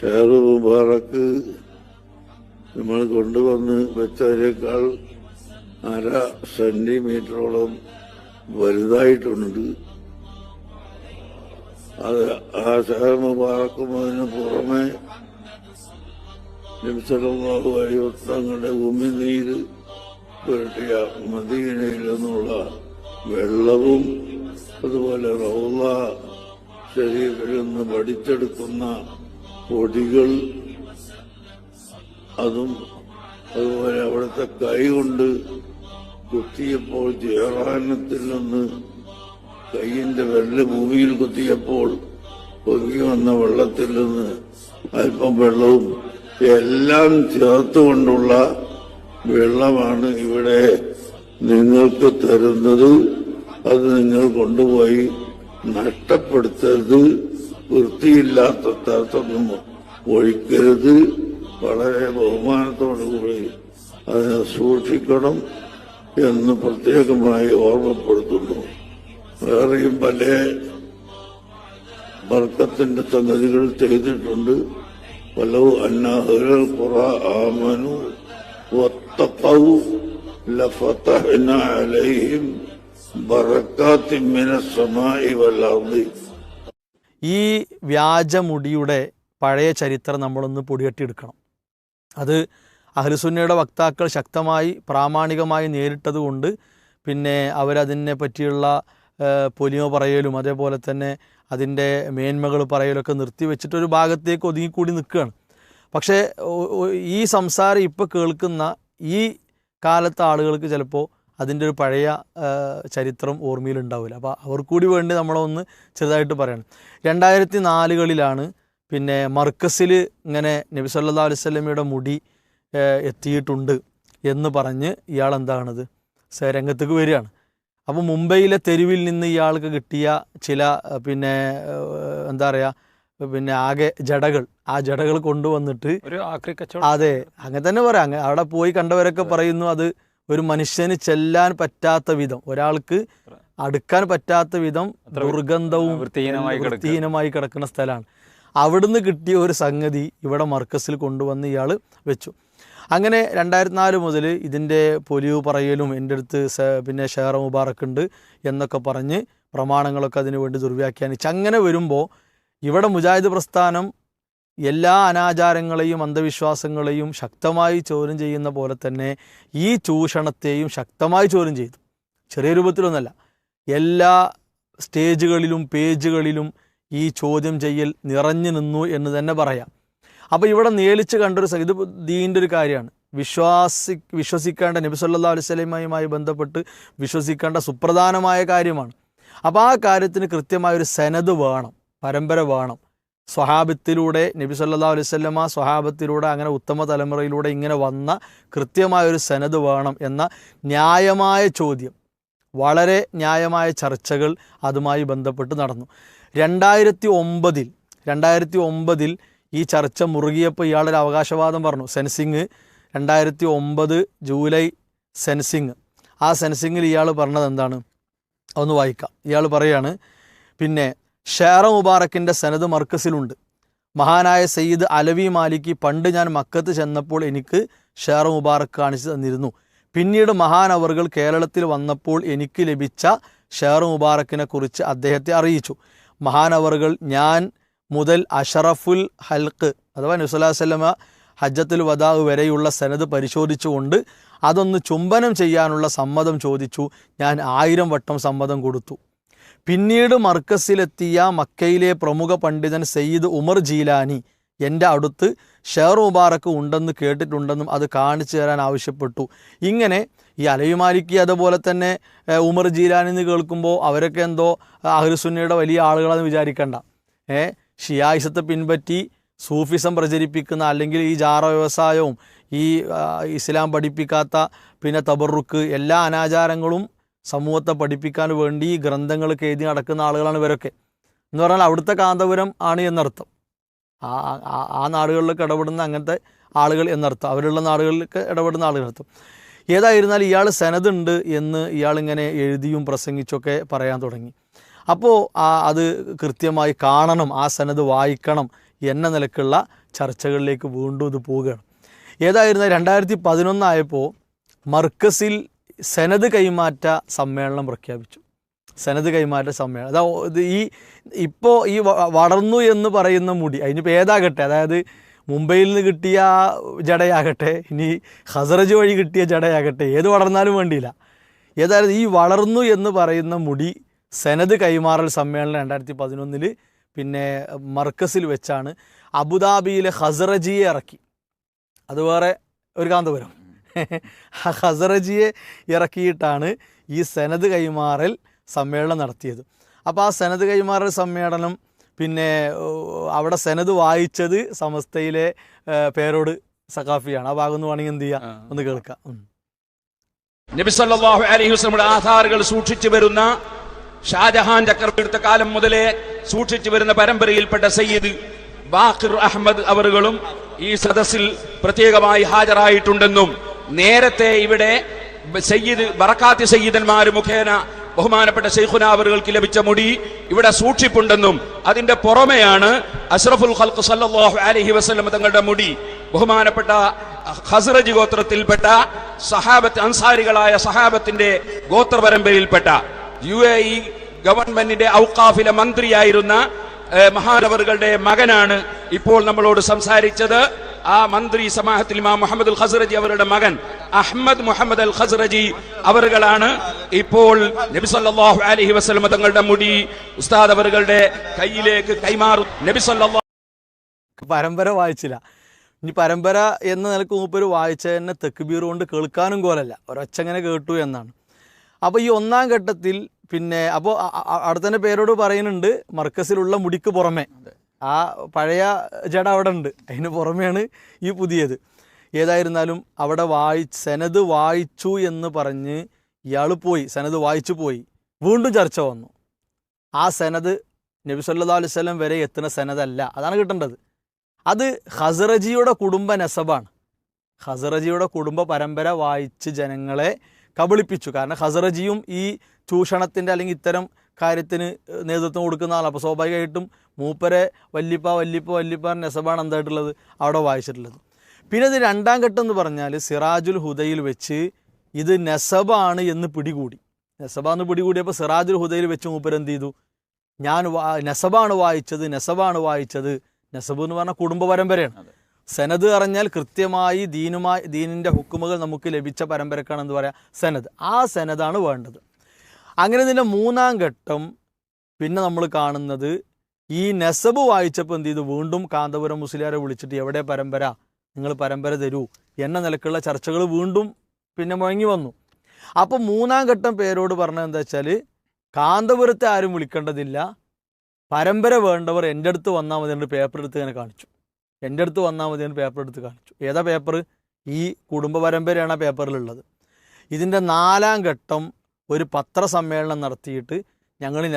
Share മുബാറക്ക് നമ്മൾ കൊണ്ടുവന്ന് വെച്ചതിനേക്കാൾ 1/2 സെന്റിമീറ്ററോളം വലുതായിട്ടുണ്ട്. അത് ആ ഷെയർ മുബാറക്കും അതിന് പുറമെ നബി സല്ലല്ലാഹു അലൈഹി വസല്ലമയുടെ ഉമിനീര് പുരട്ടിയ മദീനയിൽ നിന്നുള്ള വെള്ളവും അതുപോലെ റൗള ശരീരത്തിൽ നിന്ന് വടിച്ചെടുക്കുന്ന പൊടികൾ അതും അതുപോലെ അവിടുത്തെ കൈ കൊണ്ട് കുത്തിയപ്പോൾ ജയറാനത്തിൽ നിന്ന് കൈയിന്റെ വെള്ളം ഭൂമിയിൽ കുത്തിയപ്പോൾ പൊങ്ങി വന്ന വെള്ളത്തിൽ നിന്ന് അല്പം വെള്ളവും എല്ലാം ചേർത്തുകൊണ്ടുള്ള വെള്ളമാണ് ഇവിടെ നിങ്ങൾക്ക് തരുന്നത്. അത് നിങ്ങൾ കൊണ്ടുപോയി നഷ്ടപ്പെടുത്തരുത്, വൃത്തിയില്ലാത്ത സ്ഥലത്തൊന്നും ഒഴിക്കരുത്. വളരെ ബഹുമാനത്തോടുകൂടി അതിനെ സൂക്ഷിക്കണം എന്ന് പ്രത്യേകമായി ഓർമ്മപ്പെടുത്തുന്നു. വേറെയും പല ബർക്കത്തിന്റെ സംഗതികൾ ചെയ്തിട്ടുണ്ട്. വലൗ അന്ന അഹ്ലൽ ഖുറാ ആമനു വത്തഖൗ ലഫതഹ്നാ അലൈഹിം ബറകാത്തിൻ മിനസ് സമാഇ വൽ അർദി. ഈ വ്യാജമുടിയുടെ പഴയ ചരിത്രം നമ്മളൊന്ന് പൊടിയട്ടിയെടുക്കണം. അത് അഹ്ലുസുന്നയുടെ വക്താക്കൾ ശക്തമായി പ്രാമാണികമായി നേരിട്ടതുകൊണ്ട് പിന്നെ അവരതിനെ പറ്റിയുള്ള പൊലിമ പറയലും അതേപോലെ തന്നെ അതിൻ്റെ മേന്മകൾ പറയലൊക്കെ നിർത്തിവെച്ചിട്ടൊരു ഭാഗത്തേക്ക് ഒതുങ്ങിക്കൂടി നിൽക്കുകയാണ്. പക്ഷേ ഈ സംസാരം ഇപ്പോൾ കേൾക്കുന്ന ഈ കാലത്തെ ആളുകൾക്ക് ചിലപ്പോൾ അതിൻ്റെ ഒരു പഴയ ചരിത്രം ഓർമ്മയിലുണ്ടാവില്ല. അപ്പോൾ അവർക്കൂടി വേണ്ടി നമ്മളൊന്ന് ചെറുതായിട്ട് പറയണം. 2004 പിന്നെ മർക്കസിൽ ഇങ്ങനെ നബി സല്ലല്ലാഹു അലൈഹി വസല്ലമയുടെ മുടി എത്തിയിട്ടുണ്ട് എന്ന് പറഞ്ഞ് ഇയാൾ എന്താണത് രംഗത്തേക്ക് വരികയാണ്. അപ്പോൾ മുംബൈയിലെ തെരുവിൽ നിന്ന് ഇയാൾക്ക് കിട്ടിയ ചില പിന്നെ എന്താ പറയുക പിന്നെ ആകെ ജടകൾ, ആ ജടകൾ കൊണ്ടുവന്നിട്ട് അതെ അങ്ങനെ തന്നെ പറയാം. അവിടെ പോയി കണ്ടവരൊക്കെ പറയുന്നു അത് ഒരു മനുഷ്യന് ചെല്ലാൻ പറ്റാത്ത വിധം, ഒരാൾക്ക് അടുക്കാൻ പറ്റാത്ത വിധം ദുർഗന്ധവും വൃത്തിഹീനമായി കിടക്കുന്ന സ്ഥലമാണ്. അവിടുന്ന് കിട്ടിയ ഒരു സംഗതി ഇവിടെ മർക്കസിൽ കൊണ്ടുവന്ന് ഇയാൾ വെച്ചു. അങ്ങനെ 2004 മുതൽ ഇതിൻ്റെ പൊലിവ് പറയലും എൻ്റെ അടുത്ത് പിന്നെ ഷെയർ മുബാറക്ക് ഉണ്ട് എന്നൊക്കെ പറഞ്ഞ് പ്രമാണങ്ങളൊക്കെ അതിനു വേണ്ടി ദുർവ്യാഖ്യാനിച്ച് അങ്ങനെ വരുമ്പോൾ ഇവിടെ മുജാഹിദ് പ്രസ്ഥാനം എല്ലാ അനാചാരങ്ങളെയും അന്ധവിശ്വാസങ്ങളെയും ശക്തമായി ചോദ്യം ചെയ്യുന്ന പോലെ തന്നെ ഈ ചൂഷണത്തെയും ശക്തമായി ചോദ്യം ചെയ്തു. ചെറിയ രൂപത്തിലൊന്നല്ല, എല്ലാ സ്റ്റേജുകളിലും പേജുകളിലും ഈ ചോദ്യം ചെയ്യൽ നിറഞ്ഞു നിന്നു എന്ന് തന്നെ പറയാം. അപ്പോൾ ഇവിടെ നേലിച്ച് കണ്ടൊരു ഇത് ദീൻ്റെ ഒരു കാര്യമാണ്. വിശ്വസിക്കേണ്ട നബി സല്ലല്ലാഹു അലൈഹി വസല്ലമയുമായി ബന്ധപ്പെട്ട് വിശ്വസിക്കേണ്ട സുപ്രധാനമായ കാര്യമാണ്. അപ്പോൾ ആ കാര്യത്തിന് കൃത്യമായൊരു സനദ് വേണം, പരമ്പര വേണം. സ്വഹാബത്തിലൂടെ നബി സല്ലല്ലാഹു അലൈഹി വസല്ലമ സ്വഹാബത്തിലൂടെ അങ്ങനെ ഉത്തമ തലമുറയിലൂടെ ഇങ്ങനെ വന്ന കൃത്യമായൊരു സനദ് വേണം എന്ന ന്യായമായ ചോദ്യം, വളരെ ന്യായമായ ചർച്ചകൾ അതുമായി ബന്ധപ്പെട്ട് നടന്നു. 2009 ഈ ചർച്ച മുറുകിയപ്പോൾ ഇയാളൊരു അവകാശവാദം പറഞ്ഞു. സെൻസിങ് 2009 ജൂലൈ സെൻസിങ്, ആ സെൻസിങ്ങിൽ ഇയാൾ പറഞ്ഞത് എന്താണ് ഒന്ന് വായിക്കാം. ഇയാൾ പറയാണ്, പിന്നെ ഷെയർ മുബാറക്കിൻ്റെ സനദ് മർക്കസിലുണ്ട്. മഹാനായ സയ്യിദ് അലവി മാലിക്കി പണ്ട് ഞാൻ മക്കത്ത് ചെന്നപ്പോൾ എനിക്ക് ഷെയർ മുബാറക്ക് കാണിച്ചു തന്നിരുന്നു. പിന്നീട് മഹാനവറുകൾ കേരളത്തിൽ വന്നപ്പോൾ എനിക്ക് ലഭിച്ച ഷെയർ മുബാറക്കിനെ കുറിച്ച് അദ്ദേഹത്തെ അറിയിച്ചു. മഹാനവറുകൾ ഞാൻ മുതൽ അഷറഫുൽ ഹൽക്ക് അഥവാ നബി സല്ലല്ലാഹു അലൈഹി വസല്ലമ ഹജ്ജത്തുൽ വദാ വരെയുള്ള സനദ് പരിശോധിച്ചുകൊണ്ട് അതൊന്ന് ചുംബനം ചെയ്യാനുള്ള സമ്മതം ചോദിച്ചു. ഞാൻ 1000 വട്ടം സമ്മതം കൊടുത്തു. പിന്നീട് മർക്കസിലെത്തിയ മക്കയിലെ പ്രമുഖ പണ്ഡിതൻ സയ്യിദ് ഉമർ ജീലാനി എൻ്റെ അടുത്ത് ഷെയർ മുബാറക്ക് ഉണ്ടെന്ന് കേട്ടിട്ടുണ്ടെന്നും അത് കാണിച്ചു തരാൻ ആവശ്യപ്പെട്ടു. ഇങ്ങനെ ഈ അലവി മാലിക്കി അതുപോലെ തന്നെ ഉമർ ജീലാനി എന്ന് കേൾക്കുമ്പോൾ അവരൊക്കെ എന്തോ അഹ്ലുസുന്നയുടെ വലിയ ആളുകളെന്ന് വിചാരിക്കണ്ട. ഷിയായിസത്തെ പിൻപറ്റി സൂഫിസം പ്രചരിപ്പിക്കുന്ന അല്ലെങ്കിൽ ഈ ജാറ വ്യവസായവും ഈ ഇസ്ലാം പഠിപ്പിക്കാത്ത പിന്നെ തബറുക്ക് എല്ലാ അനാചാരങ്ങളും സമൂഹത്തെ പഠിപ്പിക്കാൻ വേണ്ടി ഗ്രന്ഥങ്ങളൊക്കെ എഴുതി നടക്കുന്ന ആളുകളാണ് ഇവരൊക്കെ. എന്ന് പറഞ്ഞാൽ അവിടുത്തെ കാന്തപുരം ആണ് എന്നർത്ഥം. ആ നാടുകളിലൊക്കെ ഇടപെടുന്ന അങ്ങനത്തെ ആളുകൾ എന്നർത്ഥം, അവരുള്ള നാടുകളിലൊക്കെ ഇടപെടുന്ന ആളുകൾ എന്നർത്ഥം. ഏതായിരുന്നാലും ഇയാൾ സനദുണ്ട് എന്ന് ഇയാളിങ്ങനെ എഴുതിയും പ്രസംഗിച്ചൊക്കെ പറയാൻ തുടങ്ങി. അപ്പോൾ അത് കൃത്യമായി കാണണം, ആ സനദ് വായിക്കണം എന്ന നിലക്കുള്ള ചർച്ചകളിലേക്ക് വീണ്ടും ഇത് പോവുകയാണ്. ഏതായിരുന്നു 2011 ആയപ്പോൾ മർക്കസിൽ സനദ് കൈമാറ്റ സമ്മേളനം പ്രഖ്യാപിച്ചു. സനദ് കൈമാറ്റ സമ്മേളനം അതാ ഇത് ഇപ്പോൾ ഈ വളർന്നു എന്ന് പറയുന്ന മുടി അതിനിപ്പോൾ ഏതാകട്ടെ, അതായത് മുംബൈയിൽ നിന്ന് കിട്ടിയ ജടയാകട്ടെ, ഇനി ഹസറജ് വഴി കിട്ടിയ ജടയാകട്ടെ, ഏത് വളർന്നാലും വേണ്ടിയില്ല. ഏതായാലും ഈ വളർന്നു എന്ന് പറയുന്ന മുടി സനദ് കൈമാറൽ സമ്മേളനം 2011 പിന്നെ മർക്കസിൽ വെച്ചാണ് അബുദാബിയിലെ ഹസറജിയെ ഇറക്കി. അത് വേറെ ഒരു കാന്തപുരം. ഹസറജിയെ ഇറക്കിയിട്ടാണ് ഈ സനദ് കൈമാറൽ സമ്മേളനം നടത്തിയത്. അപ്പോൾ ആ സനദ് കൈമാറൽ സമ്മേളനം പിന്നെ അവിടെ സനദ് വായിച്ചത് സമസ്തയിലെ പേരോട് സഖാഫിയാണ്. ആ ഭാഗം ഒന്ന് വേണമെങ്കിൽ എന്ത് ചെയ്യാം, ഒന്ന് കേൾക്കാം. നബി സല്ലല്ലാഹു അലൈഹി വസല്ലമയുടെ ആധാറുകൾ സൂക്ഷിച്ചു വരുന്ന ഷാജഹാൻ ചക്രവർത്തിയുടെ കാലം മുതലേ സൂക്ഷിച്ചു വരുന്ന പരമ്പരയിൽപ്പെട്ട സയ്യിദ് ബാഖിർ അഹമ്മദ് അവറുകളും ഈ സദസ്സിൽ പ്രത്യേകമായി ഹാജരായിട്ടുണ്ടെന്നും നേരത്തെ ഇവിടെ സയ്യിദ് ബറക്കാത്തി സയ്യിദന്മാർ മുഖേന ബഹുമാനപ്പെട്ട ശൈഖുനാ അവറുകൾക്ക് ലഭിച്ച മുടി ഇവിടെ സൂക്ഷിപ്പുണ്ടെന്നും അതിന്റെ പുറമെയാണ് അഷ്റഫുൽ ഖൽഖ് സല്ലല്ലാഹു അലൈഹി വസല്ലം തങ്ങളുടെ മുടി ബഹുമാനപ്പെട്ട ഖസ്റജ് ഗോത്രത്തിൽപ്പെട്ട സഹാബത്ത് അൻസാരികളായ സഹാബത്തിന്റെ ഗോത്ര പരമ്പരയിൽപ്പെട്ട UAE ഗവൺമെന്റിന്റെ ഔഖാഫിലെ മന്ത്രിയായിരുന്ന മഹാനവറുകളുടെ മകനാണ് ഇപ്പോൾ നമ്മളോട് സംസാരിച്ചത്. ആ മന്ത്രി സമാഹത്തിൽ ഇമാം മുഹമ്മദ് അൽ ഖസ്റജി അവരുടെ മകൻ അഹ്മദ് മുഹമ്മദ് അൽ ഖസ്റജി അവറുകളാണ് ഇപ്പോൾ നബി സല്ലല്ലാഹു അലൈഹി വസല്ലം തങ്ങളുടെ മുടി ഉസ്താദ് അവറുകളുടെ കയ്യിലേക്ക് കൈമാറും. നബി സല്ലല്ലാഹു പരമ്പര വായിച്ചില്ല. ഇനി പരമ്പര എന്ന നിലക്ക് മൂപ്പര് വായിച്ചതന്നെ തെക്ബീർ കൊണ്ട് കേൾക്കാനും കോലല്ല, ഒരൊച്ചങ്ങനെ കേട്ടു എന്നാണ്. അപ്പോൾ ഈ ഒന്നാം ഘട്ടത്തിൽ പിന്നെ അപ്പോൾ അടുത്തന്നെ പേരോട് പറയുന്നുണ്ട് മർക്കസിലുള്ള മുടിക്ക് പുറമെ ആ പഴയ ജട അവിടെ ഉണ്ട്, അതിന് പുറമെയാണ് ഈ പുതിയത്. ഏതായിരുന്നാലും അവിടെ സനദ് വായിച്ചു എന്ന് പറഞ്ഞ് ഇയാൾ പോയി, സനദ് വായിച്ചു പോയി. വീണ്ടും ചർച്ച വന്നു. ആ സനദ് നബി സല്ലല്ലാഹു അലൈഹി വസല്ലം വരെ എത്തുന്ന സനദല്ല, അതാണ് കിട്ടേണ്ടത്. അത് ഖസ്റജിയുടെ കുടുംബ നസബാണ്. ഖസ്റജിയുടെ കുടുംബ പരമ്പര വായിച്ച് ജനങ്ങളെ കബളിപ്പിച്ചു. കാരണം ഖസ്റജിയും ഈ ചൂഷണത്തിൻ്റെ അല്ലെങ്കിൽ ഇത്തരം കാര്യത്തിന് നേതൃത്വം കൊടുക്കുന്ന ആളാണ്. അപ്പോൾ സ്വാഭാവികമായിട്ടും മൂപ്പരെ വല്ലിപ്പ നസബാണ് എന്തായിട്ടുള്ളത് അവിടെ വായിച്ചിട്ടുള്ളത്. പിന്നെ ഇത് രണ്ടാം ഘട്ടം എന്ന് പറഞ്ഞാൽ സിറാജുൽ ഹുദയിൽ വെച്ച് ഇത് നസബാണ് എന്ന് പിടികൂടി. നസബാന്ന് പിടികൂടിയപ്പോൾ സിറാജുൽ ഹുദയിൽ വെച്ച് മൂപ്പരെന്ത് ചെയ്തു, ഞാൻ നസബാണ് വായിച്ചത്. നസബ് എന്ന് പറഞ്ഞാൽ കുടുംബ പരമ്പരയാണ്. സനദ് അറിഞ്ഞാൽ കൃത്യമായി ദീനിൻ്റെ ഹുക്കുമുകൾ നമുക്ക് ലഭിച്ച പരമ്പരക്കാണെന്ന് പറയാം സനദ്. ആ സനദാണ് വേണ്ടത്. അങ്ങനെ ഇതിൻ്റെ മൂന്നാം ഘട്ടം പിന്നെ നമ്മൾ കാണുന്നത് ഈ നസബ് വായിച്ചപ്പോൾ എന്ത് ചെയ്തു, വീണ്ടും കാന്തപുരം മുസ്ലിയാരെ വിളിച്ചിട്ട് എവിടെ പരമ്പര, നിങ്ങൾ പരമ്പര തരൂ എന്ന നിലക്കുള്ള ചർച്ചകൾ വീണ്ടും പിന്നെ മുഴങ്ങി വന്നു. അപ്പോൾ മൂന്നാം ഘട്ടം പേരോട് പറഞ്ഞത് എന്താ വെച്ചാൽ, കാന്തപുരത്തെ ആരും വിളിക്കേണ്ടതില്ല, പരമ്പര വേണ്ടവർ എൻ്റെ അടുത്ത് വന്നാൽ മതി എന്ന് പേപ്പർ എടുത്ത് ഇങ്ങനെ കാണിച്ചു. എൻ്റെ അടുത്ത് വന്നാൽ മതി എന്ന് പേപ്പർ എടുത്ത് കാണിച്ചു. ഏതാ പേപ്പർ? ഈ കുടുംബ പരമ്പരയാണ് ആ പേപ്പറിലുള്ളത്. ഇതിൻ്റെ നാലാം ഘട്ടം ഒരു പത്രസമ്മേളനം നടത്തിയിട്ട് ഞങ്ങളും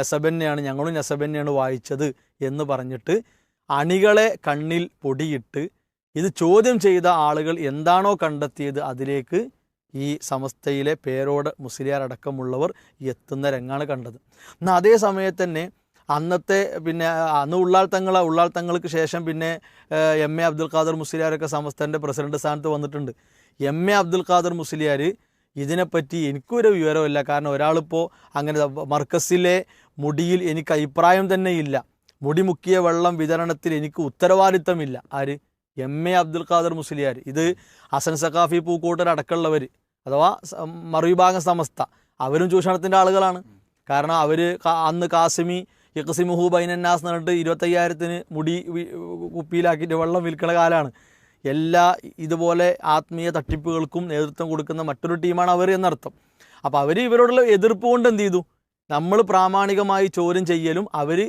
നസബന്നെയാണ് വായിച്ചത് എന്ന് പറഞ്ഞിട്ട് അണികളെ കണ്ണിൽ പൊടിയിട്ട് ഇത് ചോദ്യം ചെയ്ത ആളുകൾ എന്താണോ കണ്ടെത്തിയത് അതിലേക്ക് ഈ സമസ്തയിലെ പേരോട് മുസ്ലിയാർ അടക്കമുള്ളവർ എത്തുന്ന രംഗാണ് കണ്ടത്. എന്നാൽ അതേ സമയത്ത് തന്നെ അന്നത്തെ പിന്നെ അന്ന് ഉള്ളാൾ തങ്ങൾക്ക് ശേഷം പിന്നെ MA അബ്ദുൽ ഖാദർ മുസ്ലിയാരൊക്കെ സമസ്തൻ്റെ പ്രസിഡന്റ് സ്ഥാനത്ത് വന്നിട്ടുണ്ട്. MA അബ്ദുൽ ഖാദർ മുസ്ലിയാർ ഇതിനെപ്പറ്റി എനിക്കൊരു വിവരമില്ല. കാരണം ഒരാളിപ്പോൾ അങ്ങനെ മർക്കസിലെ മുടിയിൽ എനിക്ക് അഭിപ്രായം തന്നെ ഇല്ല, മുടി മുക്കിയ വെള്ളം വിതരണത്തിൽ എനിക്ക് ഉത്തരവാദിത്തമില്ല. ആര്? MA അബ്ദുൽ ഖാദർ മുസ്ലിയാർ. ഇത് ഹസൻ സഖാഫി പൂക്കോട്ടർ അടക്കമുള്ളവർ അഥവാ മറുവിഭാഗം സമസ്ത അവരും ചൂഷണത്തിൻ്റെ ആളുകളാണ്. കാരണം അവർ അന്ന് കാസിമി യഖ്സിമുഹു ബൈനന്നാസ് എന്ന് പറഞ്ഞിട്ട് 25,000 മുടി കുപ്പിയിലാക്കിയിട്ട് വെള്ളം വിൽക്കുന്ന കാലമാണ്. എല്ലാ ഇതുപോലെ ആത്മീയ തട്ടിപ്പുകൾക്കും നേതൃത്വം കൊടുക്കുന്ന മറ്റൊരു ടീമാണ് അവർ എന്നർത്ഥം. അപ്പോൾ അവർ ഇവരോടുള്ള എതിർപ്പ് കൊണ്ട് എന്ത് ചെയ്തു, നമ്മൾ പ്രാമാണികമായി ചോദ്യം ചെയ്യലും അവർ